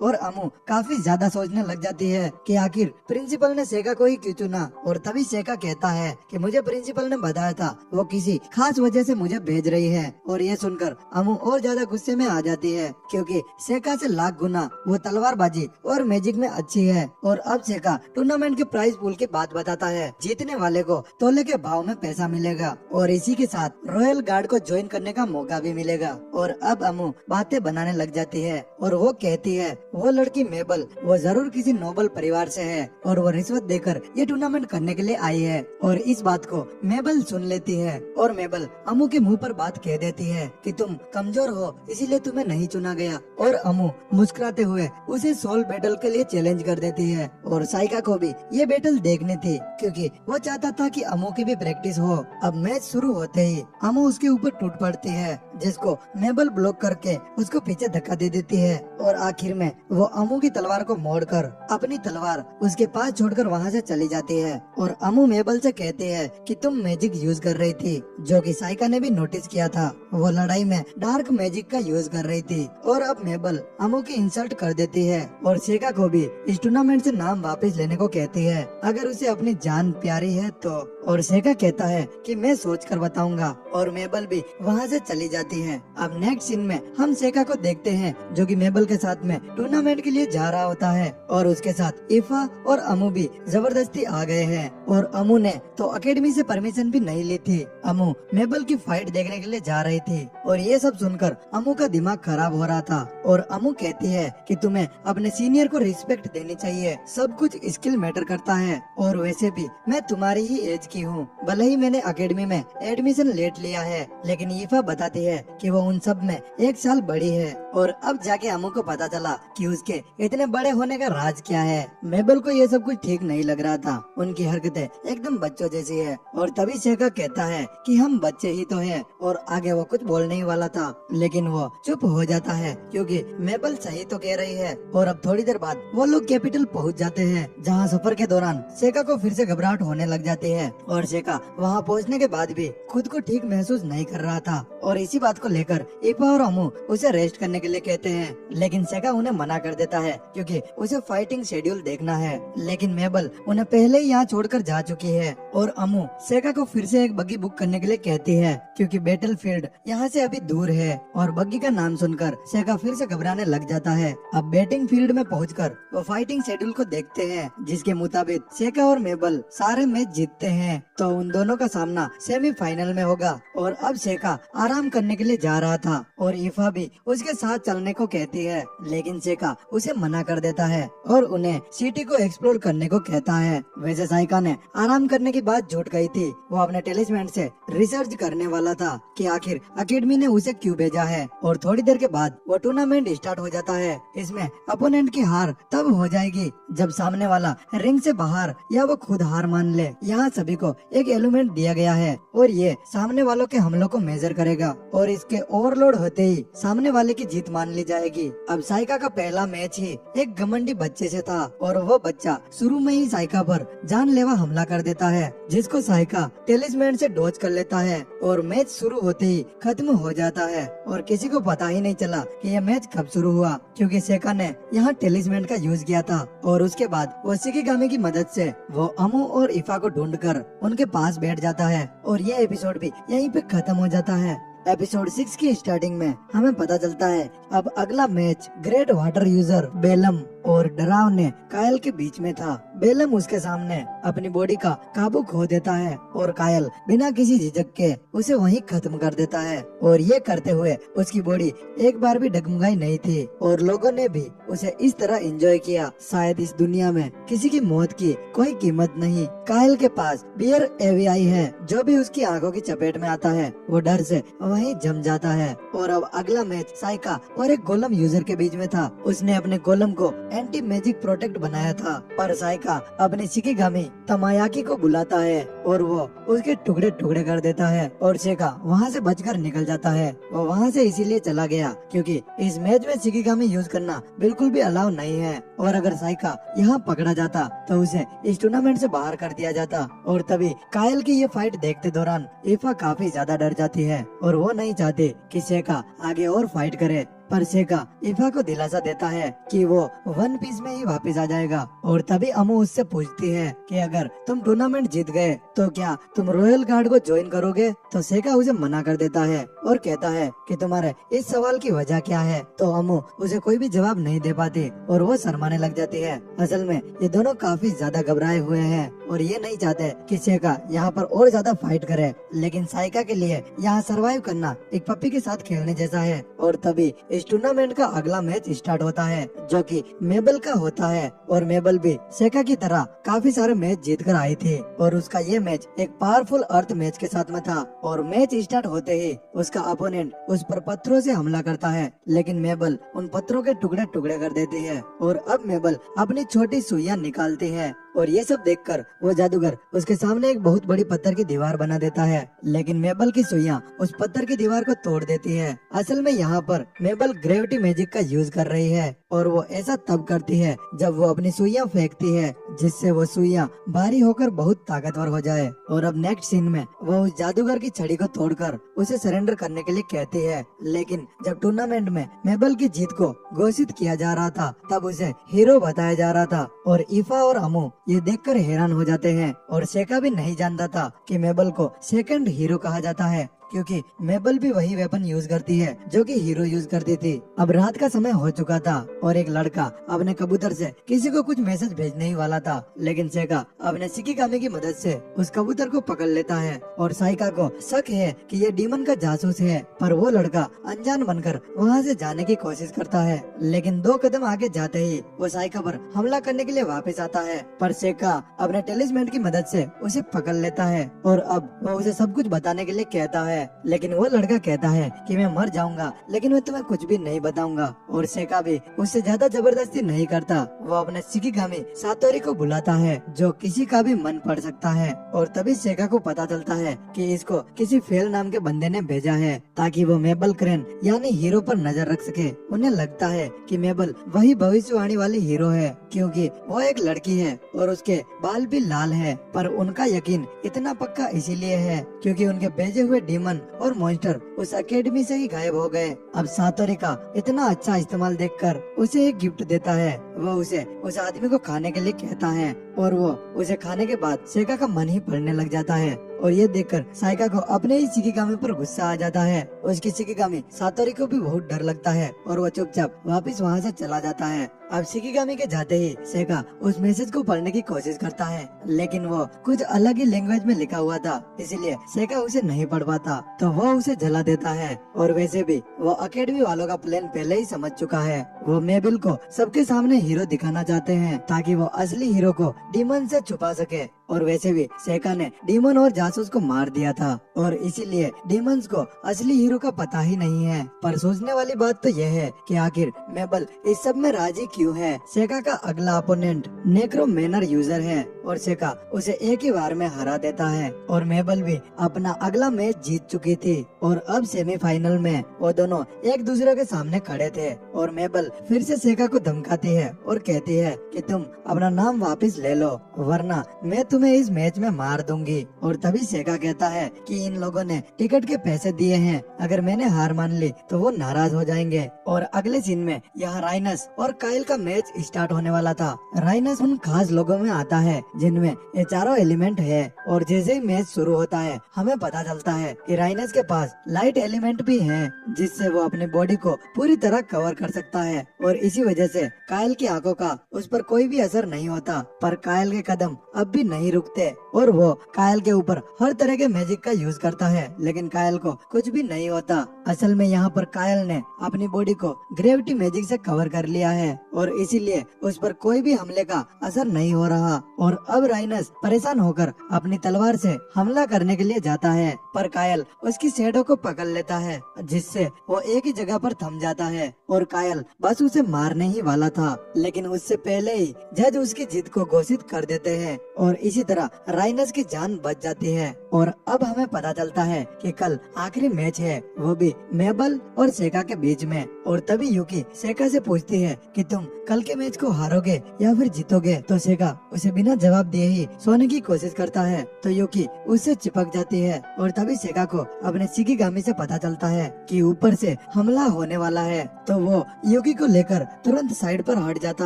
और अमू काफी ज्यादा सोचने लग जाती है कि आखिर प्रिंसिपल ने सेका को ही क्यों चुना। और तभी सेका कहता है कि मुझे प्रिंसिपल ने बताया था, वो किसी खास वजह से मुझे भेज रही है। और ये सुनकर अमू और ज्यादा गुस्से में आ जाती है, क्योंकि सेका से लाख गुना वो तलवारबाजी और मैजिक में अच्छी है। और अब सेका टूर्नामेंट के प्राइज पूल की बात बताता है, जीतने वाले को तोले के भाव में पैसा मिलेगा और इसी के साथ रॉयल गार्ड को ज्वाइन करने का मौका भी मिलेगा। और अब अमू बातें बनाने लग जाती है और वो कहती है वो लड़की मेबल वो जरूर किसी नोबल परिवार से है और वो रिश्वत देकर ये टूर्नामेंट करने के लिए आई है। और इस बात को मेबल सुन लेती है और मेबल अमू के मुंह पर बात कह देती है कि तुम कमजोर हो, इसीलिए तुम्हें नहीं चुना गया। और अमू मुस्कुराते हुए उसे सोल बैटल के लिए चैलेंज कर देती है। और साइका को भी ये बैटल देखनी थी, क्योंकि वो चाहता था कि अमू की भी प्रैक्टिस हो। अब मैच शुरू होते ही अमू उसके ऊपर टूट पड़ती है, जिसको मेबल ब्लॉक करके उसको पीछे धक्का दे देती है। और आखिर में वो अमू की तलवार को मोड़कर अपनी तलवार उसके पास छोड़कर वहाँ से चली जाती है। और अमू मेबल से कहती है कि तुम मैजिक यूज कर रही थी, जो कि साइका ने भी नोटिस किया था। वो लड़ाई में डार्क मैजिक का यूज कर रही थी। और अब मेबल अमू की इंसल्ट कर देती है और सेका को भी इस टूर्नामेंट से नाम वापस लेने को कहती है, अगर उसे अपनी जान प्यारी है तो। और सेका कहता है कि मैं सोच कर बताऊंगा। और मेबल भी वहाँ से चली जाती है। अब नेक्स्ट सीन में हम सेका को देखते हैं, जो कि मेबल के साथ में टूर्नामेंट के लिए जा रहा होता है। और उसके साथ ईफा और अमू भी जबरदस्ती आ गए हैं। और अमू ने तो अकेडमी से परमिशन भी नहीं ली थी। अमू मेबल की फाइट देखने के लिए जा रही थी। और ये सब सुनकर अमू का दिमाग खराब हो रहा था। और अमू कहती है कि तुम्हें अपने सीनियर को रिस्पेक्ट देनी चाहिए, सब कुछ स्किल मैटर करता है। और वैसे भी मैं तुम्हारी ही एज की हूँ, भले ही मैंने अकेडमी में एडमिशन लेट लिया है, लेकिन ईफा बताती है कि वो उन सब में 1 साल बड़ी है। और अब जाके अमू को पता चला कि उसके इतने बड़े होने का राज क्या है। मेबल को ये सब कुछ ठीक नहीं लग रहा था, उनकी हरकतें एकदम बच्चों जैसी है। और तभी सेका कहता है कि हम बच्चे ही तो हैं। और आगे वो कुछ बोलने ही वाला था, लेकिन वो चुप हो जाता है, क्योंकि मेबल सही तो कह रही है। और अब थोड़ी देर बाद वो लोग कैपिटल पहुंच जाते हैं, जहां सफर के दौरान सेका को फिर से घबराहट होने लग जाती है। और सेका वहां पहुंचने के बाद भी खुद को ठीक महसूस नहीं कर रहा था। और इसी बात को लेकर ईफा और अमू उसे रेस्ट करने के लिए कहते हैं, लेकिन सेका उन्हें मना कर देता है, क्योंकि उसे फाइटिंग शेड्यूल देखना है। लेकिन मेबल उन्हें पहले ही यहाँ छोड़कर जा चुकी है। और अमू सेका को फिर से एक बग्गी बुक करने के लिए कहती है, क्योंकि बैटल फील्ड यहाँ से अभी दूर है। और बग्गी का नाम सुनकर सेका फिर से घबराने लग जाता है। अब बैटिंग फील्ड में पहुंचकर वो फाइटिंग शेड्यूल को देखते हैं, जिसके मुताबिक सेका और मेबल सारे मैच जीतते हैं, तो उन दोनों का सामना सेमीफाइनल में होगा। और अब सेका आराम करने के लिए जा रहा था और ईफा भी उसके साथ चलने को कहती है, लेकिन सेका उसे मना कर देता है और उन्हें सिटी को एक्सप्लोर करने को कहता है। वैसे साइका ने आराम करने की बात झूठ कही थी, वो अपने टेलिस्मेंट से रिसर्च करने वाला था कि आखिर अकेडमी ने उसे क्यों भेजा है। और थोड़ी देर के बाद वो टूर्नामेंट स्टार्ट हो जाता है। इसमें अपोनेंट की हार तब हो जाएगी जब सामने वाला रिंग से बाहर या वो खुद हार मान ले। यहाँ सभी को एक एलिमेंट दिया गया है और ये सामने वालों के हमलों को मेजर करेगा, और इसके ओवरलोड होते ही सामने वाले की जीत मान ली जाएगी। अब साइका का पहला मैच ही एक घमंडी बच्चे से था और वो बच्चा शुरू में ही साइका पर जानलेवा हमला कर देता है, जिसको साइका टेलिस्मेन से डॉज कर लेता है और मैच शुरू होते ही खत्म हो जाता है। और किसी को पता ही नहीं चला कि यह मैच कब शुरू हुआ, क्योंकि सेका ने यहाँ टेलिस्मेन का यूज किया था। और उसके बाद वो शिकिगामी की मदद से वो अमू और ईफा को ढूंढकर उनके पास बैठ जाता है और ये एपिसोड भी यहीं पे खत्म हो जाता है। एपिसोड 6 की स्टार्टिंग में हमें पता चलता है अब अगला match great water user Belum और डरावने कायल के बीच में था। बेलम उसके सामने अपनी बॉडी का काबू खो देता है और कायल बिना किसी झिझक के उसे वहीं खत्म कर देता है और ये करते हुए उसकी बॉडी एक बार भी डगमगाई नहीं थी और लोगों ने भी उसे इस तरह एंजॉय किया। शायद इस दुनिया में किसी की मौत की कोई कीमत नहीं। कायल के पास बियर एवीआई है, जो भी उसकी आंखों की चपेट में आता है वो डर से वहीं जम जाता है। और अब अगला मैच साइका और एक गोलम यूजर के बीच में था। उसने अपने गोलम को एंटी मैजिक प्रोटेक्ट बनाया था, पर साइका अपने शिकिगामी तमायाकी को बुलाता है और वो उसके टुकड़े टुकड़े कर देता है और शेका वहाँ से बचकर निकल जाता है। वो वहाँ से इसीलिए चला गया क्योंकि इस मैच में शिकिगामी यूज करना बिल्कुल भी अलाउ नहीं है और अगर साइका यहाँ पकड़ा जाता तो उसे इस टूर्नामेंट से बाहर कर दिया जाता। और तभी कायल की ये फाइट देखते दौरान ईफा काफी ज्यादा डर जाती है और वो नहीं चाहती कि शेका आगे और फाइट करे, पर शेका ईफा को दिलासा देता है कि वो वन पीस में ही वापस आ जाएगा। और तभी अमू उससे पूछती है कि अगर तुम टूर्नामेंट जीत गए तो क्या तुम रॉयल गार्ड को ज्वाइन करोगे? तो शेका उसे मना कर देता है और कहता है कि तुम्हारे इस सवाल की वजह क्या है? तो अमू उसे कोई भी जवाब नहीं दे पाती और वो शर्माने लग जाती है। असल में ये दोनों काफी ज्यादा घबराए हुए हैं और ये नहीं चाहते कि शेका यहाँ पर और ज्यादा फाइट करे, लेकिन साइका के लिए यहाँ सरवाइव करना एक पप्पी के साथ खेलने जैसा है। और तभी इस टूर्नामेंट का अगला मैच स्टार्ट होता है जो कि मेबल का होता है और मेबल भी शेका की तरह काफी सारे मैच जीत कर आई थी और उसका ये मैच एक पावरफुल अर्थ मैच के साथ में था। और मैच स्टार्ट होते ही उसका अपोनेंट उस पर पत्थरों से हमला करता है, लेकिन मेबल उन पत्थरों के टुकड़े टुकड़े कर देती है और अब मेबल अपनी छोटी सुइयां निकालती है और ये सब देखकर वो जादूगर उसके सामने एक बहुत बड़ी पत्थर की दीवार बना देता है, लेकिन मेबल की सुइयां उस पत्थर की दीवार को तोड़ देती है। असल में यहाँ पर मेबल ग्रेविटी मैजिक का यूज कर रही है और वो ऐसा तब करती है जब वो अपनी सुइयां फेंकती है, जिससे वो सुइयां भारी होकर बहुत ताकतवर हो जाए। और अब नेक्स्ट सीन में वो उस जादूगर की छड़ी को तोड़कर उसे सरेंडर करने के लिए कहती है, लेकिन जब टूर्नामेंट में मेबल की जीत को घोषित किया जा रहा था तब उसे हीरो बताया जा रहा था और ईफा और अमू ये देखकर हैरान हो जाते हैं और शेका भी नहीं जानता था कि मेबल को सेकंड हीरो कहा जाता है, क्योंकि मेबल भी वही वेपन यूज करती है जो कि हीरो यूज करती थी। अब रात का समय हो चुका था और एक लड़का अपने कबूतर से किसी को कुछ मैसेज भेजने ही वाला था, लेकिन शेका अपने शिकिगामी की मदद से उस कबूतर को पकड़ लेता है और साइका को शक है कि ये डीमन का जासूस है, पर वो लड़का अनजान बनकर वहाँ से जाने की कोशिश करता है, लेकिन 2 कदम आगे जाते ही वो साइका पर हमला करने के लिए वापस आता है, पर शेका अपने टेलिस्मेन की मदद से उसे पकड़ लेता है और अब वो उसे सब कुछ बताने के लिए कहता है, लेकिन वो लड़का कहता है कि मैं मर जाऊंगा लेकिन मैं तुम्हें कुछ भी नहीं बताऊंगा। और शेका भी उससे ज्यादा जबरदस्ती नहीं करता, वो अपने शिकिगामी सातोरी को बुलाता है जो किसी का भी मन पढ़ सकता है। और तभी शेका को पता चलता है कि इसको किसी फेल नाम के बंदे ने भेजा है ताकि वो मेबल क्रेन यानी हीरो पर नजर रख सके। उन्हें लगता है कि मेबल वही भविष्यवाणी वाली हीरो है क्योंकि वो एक लड़की है और उसके बाल भी लाल है, पर उनका यकीन इतना पक्का इसीलिए है क्योंकि उनके भेजे हुए डीमन और मॉन्स्टर उस एकेडमी से ही गायब हो गए। अब सातोरी का इतना अच्छा इस्तेमाल देखकर उसे एक गिफ्ट देता है। वो उसे उस आदमी को खाने के लिए कहता है और वो उसे खाने के बाद शेका का मन ही पड़ने लग जाता है और ये देखकर साइका को अपने ही शिकिगामी पर गुस्सा आ जाता है। उसकी शिकिगामी सातोरी को भी बहुत डर लगता है और वो चुपचाप वापस वहाँ से चला जाता है। अब शिकिगामी के जाते ही शेका उस मैसेज को पढ़ने की कोशिश करता है, लेकिन वो कुछ अलग ही लैंग्वेज में लिखा हुआ था, इसलिए शेका उसे नहीं पढ़ पाता तो वो उसे जला देता है। और वैसे भी वो अकेडमी वालों का प्लान पहले ही समझ चुका है। वो मेबल को सबके सामने हीरो दिखाना चाहते हैं ताकि वो असली हीरो को डीमन से छुपा सके। और वैसे भी शेका ने डीमन और जासूस को मार दिया था और इसीलिए डीमंस को असली हीरो का पता ही नहीं है। पर सोचने वाली बात तो यह है कि आखिर मेबल इस सब में राजी क्यों है। शेका का अगला अपोनेंट नेक्रोमैनर यूजर है और शेका उसे एक ही बार में हरा देता है और मेबल भी अपना अगला मैच जीत चुकी थी। और अब सेमीफाइनल में वो दोनों एक दूसरे के सामने खड़े थे और मेबल फिर से शेका को धमकाती है और कहती है कि तुम अपना नाम वापस ले लो वरना मैं तुम्हें इस मैच में मार दूंगी। और तभी शेका कहता है कि इन लोगों ने टिकट के पैसे दिए हैं, अगर मैंने हार मान ली तो वो नाराज हो जाएंगे। और अगले सीन में यहाँ राइनस और काइल का मैच स्टार्ट होने वाला था। राइनस उन खास लोगों में आता है जिनमें ये चारों एलिमेंट है और जैसे ही मैच शुरू होता है हमें पता चलता है कि राइनस के पास लाइट एलिमेंट भी है जिससे वो अपनी बॉडी को पूरी तरह कवर कर सकता है और इसी वजह से कायल की आंखों का उस पर कोई भी असर नहीं होता। पर कायल के कदम अब भी नहीं रुकते और वो कायल के ऊपर हर तरह के मैजिक का यूज करता है लेकिन कायल को कुछ भी नहीं होता। असल में यहाँ पर कायल ने अपनी बॉडी को ग्रेविटी मैजिक से कवर कर लिया है और इसीलिए उस पर कोई भी हमले का असर नहीं हो रहा और अब राइनस परेशान होकर अपनी तलवार से हमला करने के लिए जाता है पर कायल उसकी शैडो को पकड़ लेता है जिससे वो एक ही जगह पर थम जाता है और कायल बस उसे मारने ही वाला था लेकिन उससे पहले ही जज उसकी जीत को घोषित कर देते हैं और इसी तरह राइनस की जान बच जाती है। और अब हमें पता चलता है कि कल आखिरी मैच है वो भी मेबल और सेका के बीच में और तभी यूकी सेका से पूछती है कि तुम कल के मैच को हारोगे या फिर जीतोगे तो सेका उसे बिना जवाब दिए ही सोने की कोशिश करता है तो यूकी उससे चिपक जाती है और तभी सेका को अपने शिकिगामी से पता चलता है कि ऊपर से हमला होने वाला है तो वो यूकी को लेकर तुरंत साइड पर हट जाता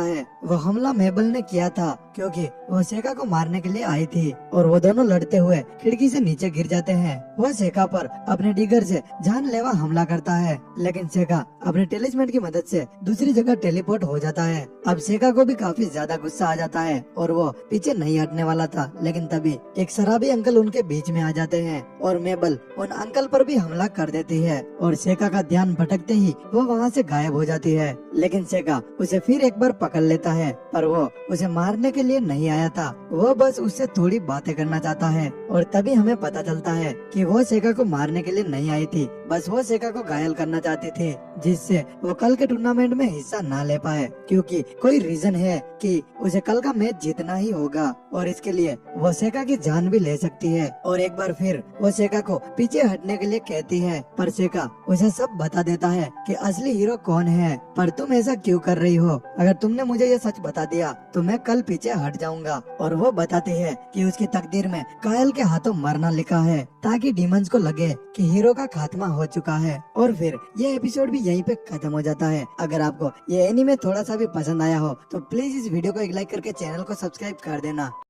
है। वो हमला मेबल ने किया था क्योंकि वो सेका को मारने के लिए आई थी और वो दोनों लड़ते हुए खिड़की से नीचे गिर जाते हैं। वह सेका पर अपने डिगर से जानलेवा हमला करता है लेकिन सेका अपने टेलिस्मेंट की मदद से दूसरी जगह टेलीपोर्ट हो जाता है। अब सेका को भी काफी ज्यादा गुस्सा आ जाता है और वो पीछे नहीं हटने वाला था लेकिन तभी एक शराबी अंकल उनके बीच में आ जाते हैं और मेबल उन अंकल पर भी हमला कर देती है और सेका का ध्यान भटकते ही वो वहाँ से गायब हो जाती है लेकिन सेका उसे फिर एक बार पकड़ लेता है पर वो उसे मारने के लिए नहीं आया था, वो बस उससे थोड़ी बातें करना चाहता है और तभी हमें पता चलता है कि वो सेका को मारने के लिए नहीं आई थी, बस वो सेका को घायल करना चाहती थी जिससे वो कल के टूर्नामेंट में हिस्सा ना ले पाए क्योंकि कोई रीजन है कि उसे कल का मैच जीतना ही होगा और इसके लिए वो सेका की जान भी ले सकती है। और एक बार फिर वो सेका को पीछे हटने के लिए कहती है पर सेका उसे सब बता देता है कि असली हीरो कौन है। पर तुम ऐसा क्यों कर रही हो, अगर तुमने मुझे ये सच बता दिया तो मैं कल पीछे हट जाऊंगा। और वो बताती है कि उसकी तकदीर में कायल के हाथों मरना लिखा है ताकि डीमंस को लगे कि हीरो का खात्मा हो चुका है। और फिर ये एपिसोड भी यहीं पे खत्म हो जाता है। अगर आपको ये एनीमे थोड़ा सा भी पसंद आया हो तो प्लीज इस वीडियो को एक लाइक करके चैनल को सब्सक्राइब कर देना।